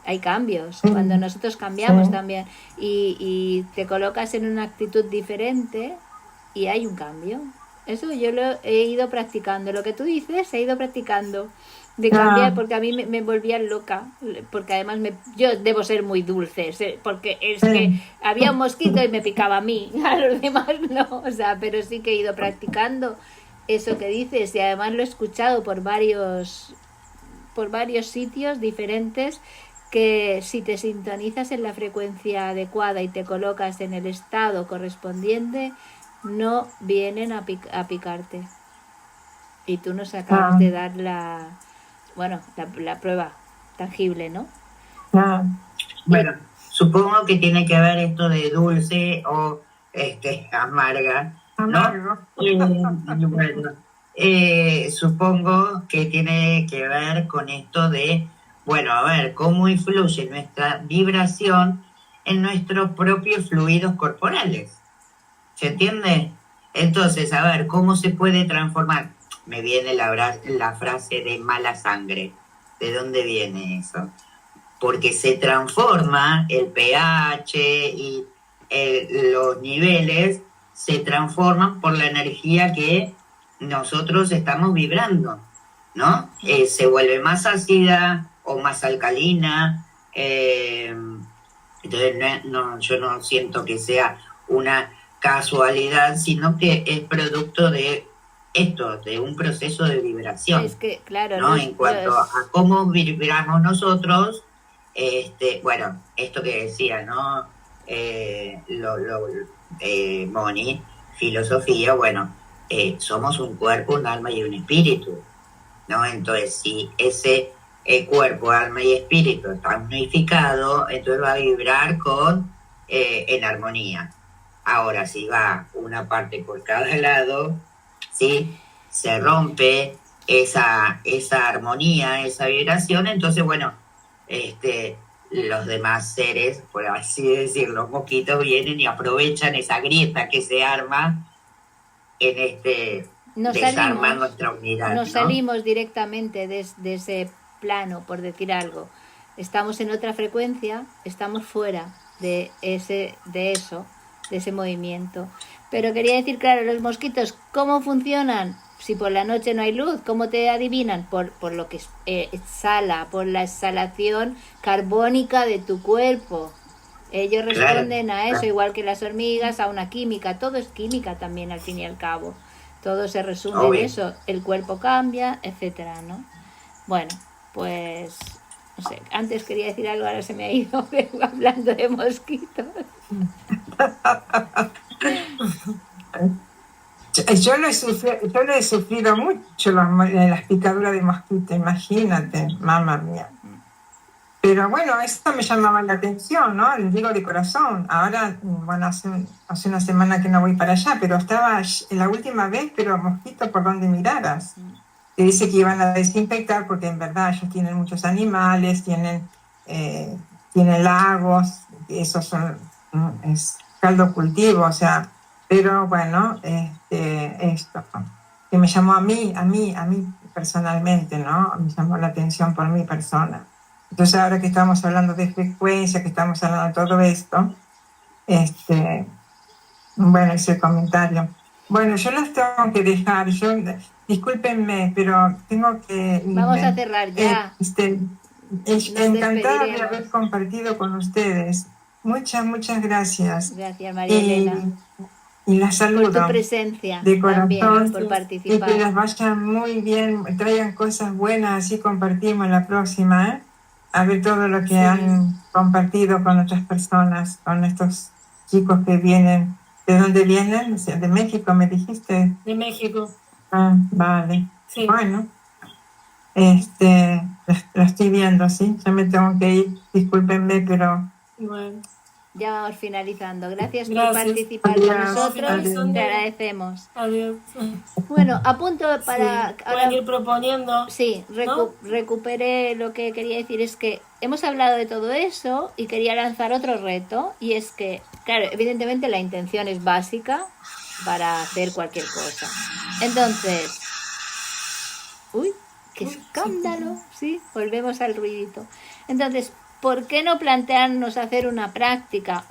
Hay cambios, cuando nosotros cambiamos también, y te colocas en una actitud diferente y hay un cambio. Eso yo lo he ido practicando. Lo que tú dices, he ido practicando de cambiar, porque a mí me volvían loca, porque además yo debo ser muy dulce, porque es que había un mosquito y me picaba a mí, a los demás no, o sea, pero sí que he ido practicando eso que dices, y además lo he escuchado por varios sitios diferentes, que si te sintonizas en la frecuencia adecuada y te colocas en el estado correspondiente, no vienen a picarte. Y tú nos acabas de dar la prueba tangible, ¿no? Bueno, supongo que tiene que ver esto de dulce o amarga, ¿no? Bueno, supongo que tiene que ver con esto de, bueno, a ver, cómo influye nuestra vibración en nuestros propios fluidos corporales. ¿Se entiende? Entonces, a ver, ¿cómo se puede transformar? Me viene la frase de mala sangre. ¿De dónde viene eso? Porque se transforma el pH y los niveles se transforman por la energía que nosotros estamos vibrando, ¿no? Se vuelve más ácida o más alcalina. Entonces, yo no siento que sea una casualidad, sino que es producto de esto, de un proceso de vibración. Es que, claro, ¿no? En cuanto a cómo vibramos nosotros, bueno, esto que decía, ¿no? Moni, filosofía, bueno, somos un cuerpo, un alma y un espíritu, ¿no? Entonces, si ese cuerpo, alma y espíritu está unificado, entonces va a vibrar en armonía. Ahora, si va una parte por cada lado, ¿sí? Se rompe esa armonía, esa vibración, entonces, bueno, los demás seres, por así decirlo, los mosquitos vienen y aprovechan esa grieta que se arma en desarmar nuestra unidad. Nos salimos directamente de ese plano, por decir algo. Estamos en otra frecuencia, estamos fuera de ese movimiento. Pero quería decir, claro, los mosquitos, ¿cómo funcionan? Si por la noche no hay luz, ¿cómo te adivinan? Por lo que exhala, por la exhalación carbónica de tu cuerpo. Ellos responden a eso, igual que las hormigas, a una química. Todo es química también, al fin y al cabo. Todo se resume en eso. El cuerpo cambia, etcétera, ¿no? Bueno, pues no sé, antes quería decir algo, ahora se me ha ido hablando de mosquitos. Yo lo he sufrido mucho, las picaduras de mosquito, imagínate, mamá mía. Pero bueno, esto me llamaba la atención, ¿no? Les digo de corazón. Ahora, bueno, hace una semana que no voy para allá, pero estaba la última vez, pero mosquito por donde miraras. Te dice que iban a desinfectar porque en verdad ellos tienen muchos animales, tienen lagos, esos es caldo cultivo, o sea, pero bueno, esto que me llamó a mí personalmente, ¿no? Me llamó la atención por mi persona. Entonces ahora que estamos hablando de frecuencia, que estamos hablando de todo esto, bueno, ese comentario. Bueno, yo las tengo que dejar, discúlpenme, pero tengo que... Vamos a cerrar ya. Encantada de haber compartido con ustedes. Muchas gracias. Gracias, María Elena. Y las saludo. Por tu presencia de corazón, también, por participar. Y que las vayan muy bien, traigan cosas buenas, así compartimos la próxima, ¿eh? A ver todo lo que han compartido con otras personas, con estos chicos que vienen. ¿De dónde vienen? ¿De México me dijiste? De México. Ah, vale. Sí. Bueno, lo estoy viendo, ¿sí? Ya me tengo que ir, discúlpenme, pero... Bueno. Ya vamos finalizando. Gracias por participar con nosotros. Te agradecemos. Adiós. Bueno, a punto para... Pueden ir proponiendo. Sí, recuperé lo que quería decir. Es que hemos hablado de todo eso y quería lanzar otro reto. Y es que, claro, evidentemente la intención es básica para hacer cualquier cosa. Entonces... ¡Uy! ¡Qué escándalo! Sí, volvemos al ruidito. Entonces... ¿por qué no plantearnos hacer una práctica,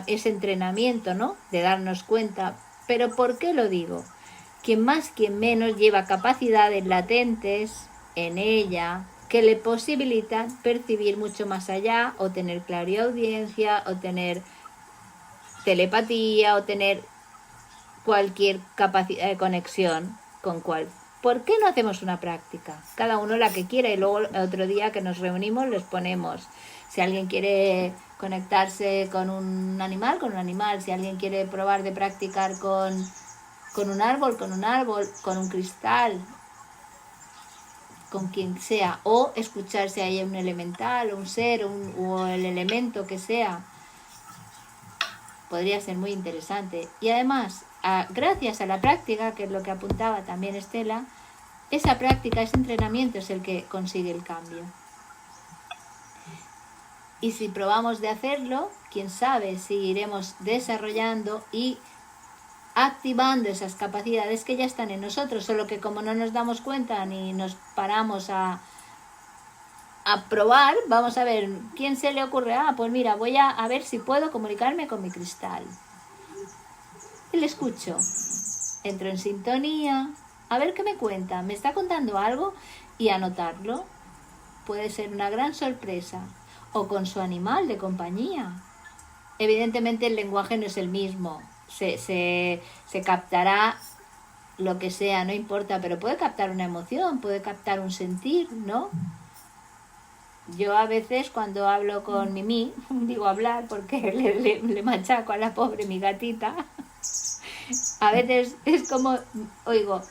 ese entrenamiento, ¿no? De darnos cuenta. Pero ¿por qué lo digo? Quien más, quien menos lleva capacidades latentes en ella que le posibilitan percibir mucho más allá, o tener clariaudiencia, o tener telepatía, o tener cualquier capacidad de conexión con cual. ¿Por qué no hacemos una práctica? Cada uno la que quiera, y luego otro día que nos reunimos les ponemos. Si alguien quiere conectarse con un animal, con un animal. Si alguien quiere probar de practicar con un árbol, con un cristal, con quien sea. O escuchar si hay un elemental, un ser, o el elemento que sea. Podría ser muy interesante. Y además, gracias a la práctica, que es lo que apuntaba también Estela, esa práctica, ese entrenamiento es el que consigue el cambio. Y si probamos de hacerlo, quién sabe si iremos desarrollando y activando esas capacidades que ya están en nosotros, solo que como no nos damos cuenta ni nos paramos a probar, vamos a ver, ¿quién se le ocurre? Pues mira, voy a ver si puedo comunicarme con mi cristal. Y le escucho, entro en sintonía, a ver qué me cuenta, me está contando algo, y anotarlo. Puede ser una gran sorpresa. O con su animal de compañía. Evidentemente el lenguaje no es el mismo, se captará lo que sea, no importa, pero puede captar una emoción, puede captar un sentir, ¿no? Yo a veces cuando hablo con Mimi, digo hablar porque le machaco a la pobre mi gatita, a veces es como, oigo,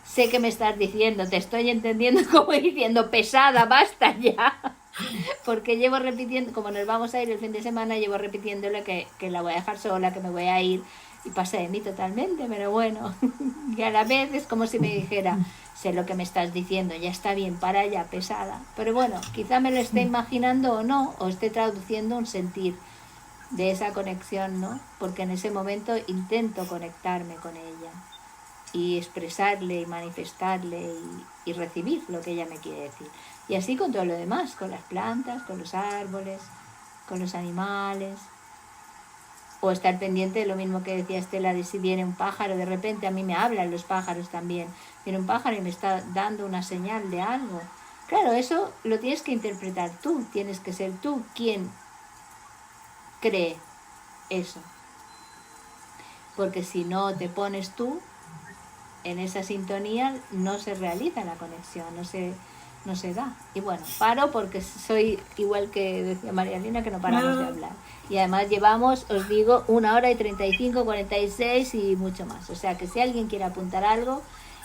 sé que me estás diciendo, te estoy entendiendo como diciendo, pesada, basta ya. Porque llevo repitiendo, como nos vamos a ir el fin de semana, llevo repitiéndole que la voy a dejar sola, que me voy a ir, y pasa de mí totalmente, pero bueno. Y a la vez es como si me dijera, sé lo que me estás diciendo, ya está bien, para ya, pesada. Pero bueno, quizá me lo esté imaginando o no, o esté traduciendo un sentir de esa conexión, ¿no? Porque en ese momento intento conectarme con ella y expresarle y manifestarle y recibir lo que ella me quiere decir. Y así con todo lo demás, con las plantas, con los árboles, con los animales. O estar pendiente de lo mismo que decía Estela, de si viene un pájaro, de repente a mí me hablan los pájaros también. Viene un pájaro y me está dando una señal de algo. Claro, eso lo tienes que interpretar tú, tienes que ser tú quien cree eso. Porque si no te pones tú en esa sintonía, no se realiza la conexión, no se da. Y bueno, paro porque soy igual que decía María Elena, que no paramos de hablar. Y además llevamos, os digo, 1 hora y 35, 46 y mucho más. O sea que si alguien quiere apuntar algo,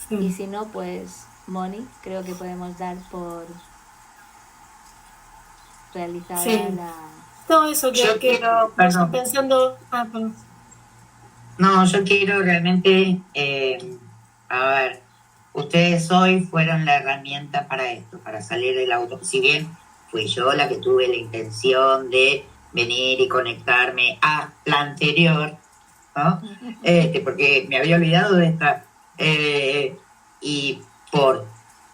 sí. Y si no, pues Moni, creo que podemos dar por realizada sí. Todo eso que yo quiero, perdón. Pensando... perdón. No, yo quiero realmente, a ver, ustedes hoy fueron la herramienta para esto, para salir del auto. Si bien fui yo la que tuve la intención de venir y conectarme a la anterior, ¿no? Porque me había olvidado de esta. Y por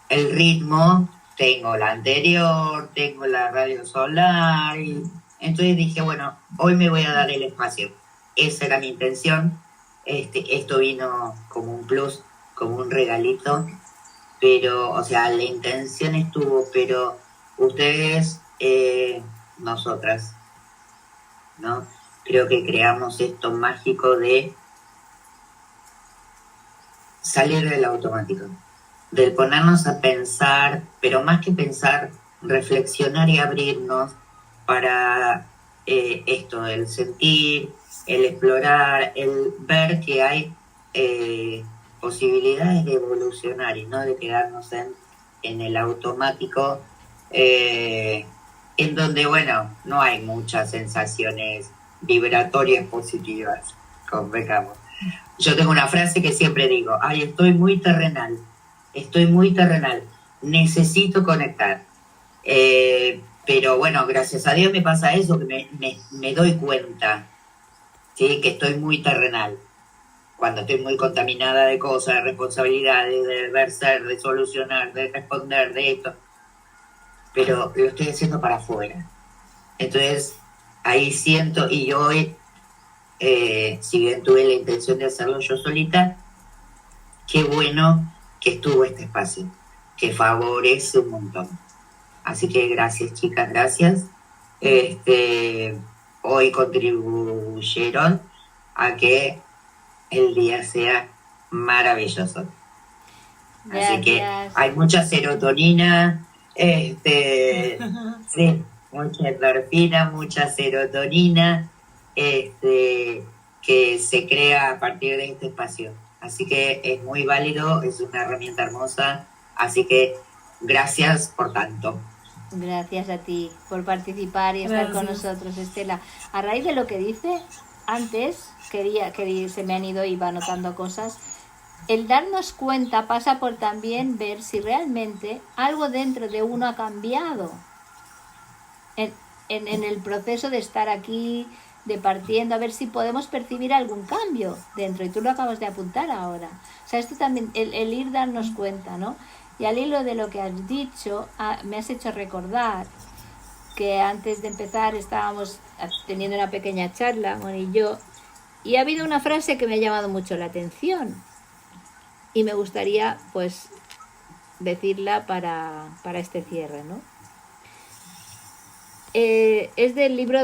el ritmo, tengo la anterior, tengo la radio solar, y entonces dije, bueno, hoy me voy a dar el espacio. Esa era mi intención. Esto vino como un plus, como un regalito, pero, o sea, la intención estuvo, pero ustedes, nosotras, ¿no? Creo que creamos esto mágico de salir del automático, del ponernos a pensar, pero más que pensar, reflexionar y abrirnos para esto, el sentir, el explorar, el ver que hay posibilidades de evolucionar y no de quedarnos en el automático, en donde, bueno, no hay muchas sensaciones vibratorias positivas, convengamos. Yo tengo una frase que siempre digo, ay, estoy muy terrenal, necesito conectar. Pero bueno, gracias a Dios me pasa eso, que me doy cuenta, ¿sí? Que estoy muy terrenal. Cuando estoy muy contaminada de cosas, de responsabilidades, de deber ser, de solucionar, de responder, de esto. Pero lo estoy haciendo para afuera. Entonces, ahí siento, y hoy, si bien tuve la intención de hacerlo yo solita, qué bueno que estuvo este espacio, que favorece un montón. Así que gracias, chicas, gracias. Hoy contribuyeron a que el día sea maravilloso. Gracias. Así que hay mucha serotonina, sí, mucha endorfina, mucha serotonina, que se crea a partir de este espacio. Así que es muy válido, es una herramienta hermosa, así que gracias por tanto. Gracias a ti por participar y estar con nosotros, Estela. A raíz de lo que dice, antes se me han ido y iba anotando cosas. El darnos cuenta pasa por también ver si realmente algo dentro de uno ha cambiado en el proceso de estar aquí, de partiendo, a ver si podemos percibir algún cambio dentro. Y tú lo acabas de apuntar ahora. O sea, esto también, el ir darnos cuenta, ¿no? Y al hilo de lo que has dicho, me has hecho recordar que antes de empezar estábamos teniendo una pequeña charla, Moni y yo, y ha habido una frase que me ha llamado mucho la atención y me gustaría pues decirla para este cierre, ¿no? Es del libro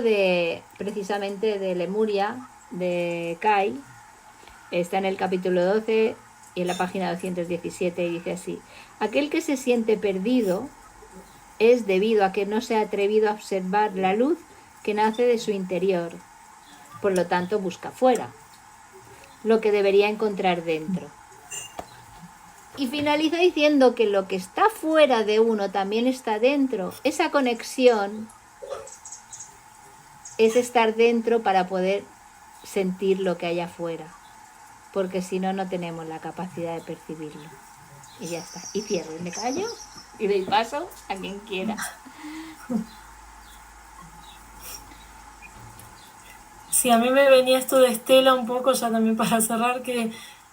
precisamente de Lemuria, de Kai, está en el capítulo 12 y en la página 217 y dice así: aquel que se siente perdido es debido a que no se ha atrevido a observar la luz que nace de su interior. Por lo tanto, busca fuera lo que debería encontrar dentro. Y finaliza diciendo que lo que está fuera de uno también está dentro. Esa conexión es estar dentro para poder sentir lo que hay afuera. Porque si no, no tenemos la capacidad de percibirlo. Y ya está. Y cierro y me callo y doy paso a quien quiera. Sí, a mí me venía esto de Estela un poco, ya también para cerrar, que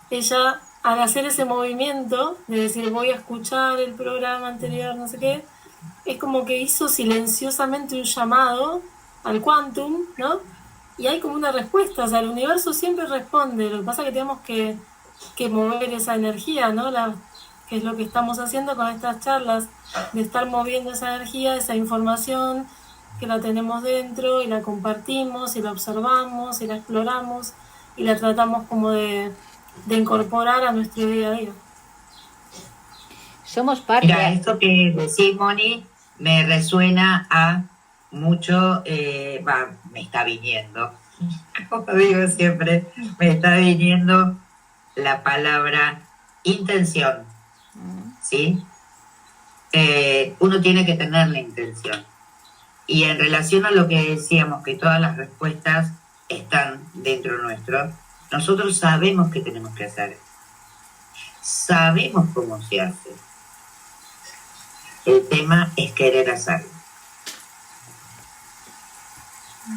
ella, al hacer ese movimiento, de decir voy a escuchar el programa anterior, no sé qué, es como que hizo silenciosamente un llamado al quantum, ¿no? Y hay como una respuesta, o sea, el universo siempre responde, lo que pasa es que tenemos que mover esa energía, ¿no? Que es lo que estamos haciendo con estas charlas, de estar moviendo esa energía, esa información, que la tenemos dentro y la compartimos y la observamos y la exploramos y la tratamos como de incorporar a nuestro día a día. Somos parte. Mira, esto que decís, Moni, me resuena a mucho, me está viniendo, como digo siempre, me está viniendo la palabra intención, ¿sí? Uno tiene que tener la intención. Y en relación a lo que decíamos, que todas las respuestas están dentro nuestro, nosotros sabemos qué tenemos que hacer. Sabemos cómo se hace. El tema es querer hacerlo.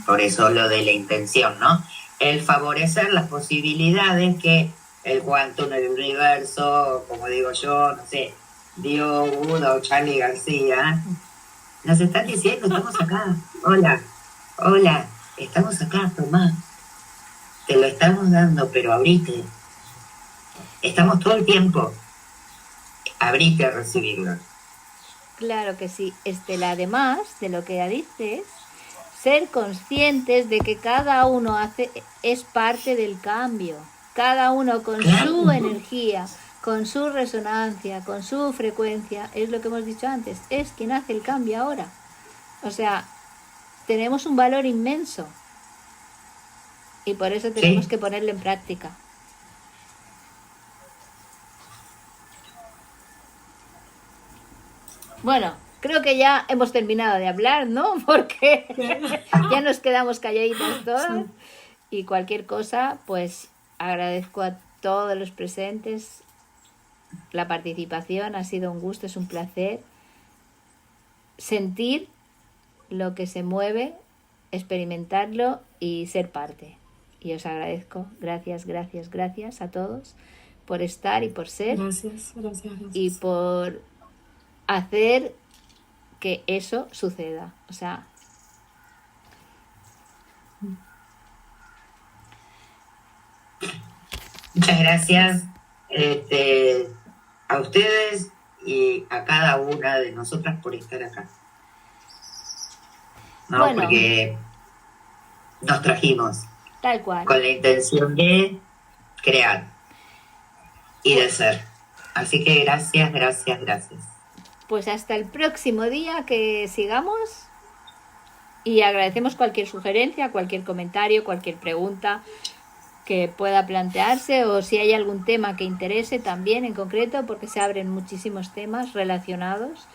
Por eso lo de la intención, ¿no? El favorecer las posibilidades que el quantum, el universo, como digo yo, no sé, Dios, Buda o Charlie García, nos están diciendo, estamos acá, hola, estamos acá, tomá, te lo estamos dando, pero abrite, estamos todo el tiempo, abrite a recibirlo. Claro que sí, Estela, además de lo que dices, ser conscientes de que cada uno es parte del cambio, cada uno con su energía, con su resonancia, con su frecuencia, es lo que hemos dicho antes, es quien hace el cambio ahora. O sea, tenemos un valor inmenso y por eso tenemos que ponerlo en práctica. Bueno, creo que ya hemos terminado de hablar, ¿no? Porque ya nos quedamos calladitas todas. Y cualquier cosa, pues agradezco a todos los presentes la participación, ha sido un gusto, es un placer sentir lo que se mueve, experimentarlo y ser parte. Y os agradezco, gracias a todos por estar y por ser. Gracias. Y por hacer que eso suceda. O sea, muchas gracias a ustedes y a cada una de nosotras por estar acá. ¿No? Bueno, porque nos trajimos tal cual, con la intención de crear y de ser. Así que gracias. Pues hasta el próximo día que sigamos y agradecemos cualquier sugerencia, cualquier comentario, cualquier pregunta que pueda plantearse o si hay algún tema que interese también en concreto, porque se abren muchísimos temas relacionados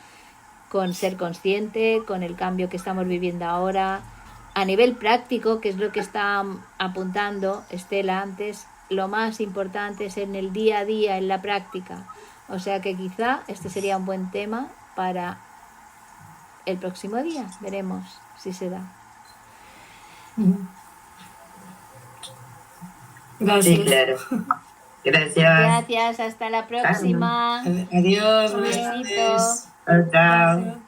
con ser consciente, con el cambio que estamos viviendo ahora, a nivel práctico, que es lo que está apuntando Estela antes, lo más importante es en el día a día, en la práctica. O sea que quizá este sería un buen tema para el próximo día. Veremos si se da. Gracias. Sí, claro. Gracias. Gracias, hasta la próxima. Adiós. Un besito. Chao.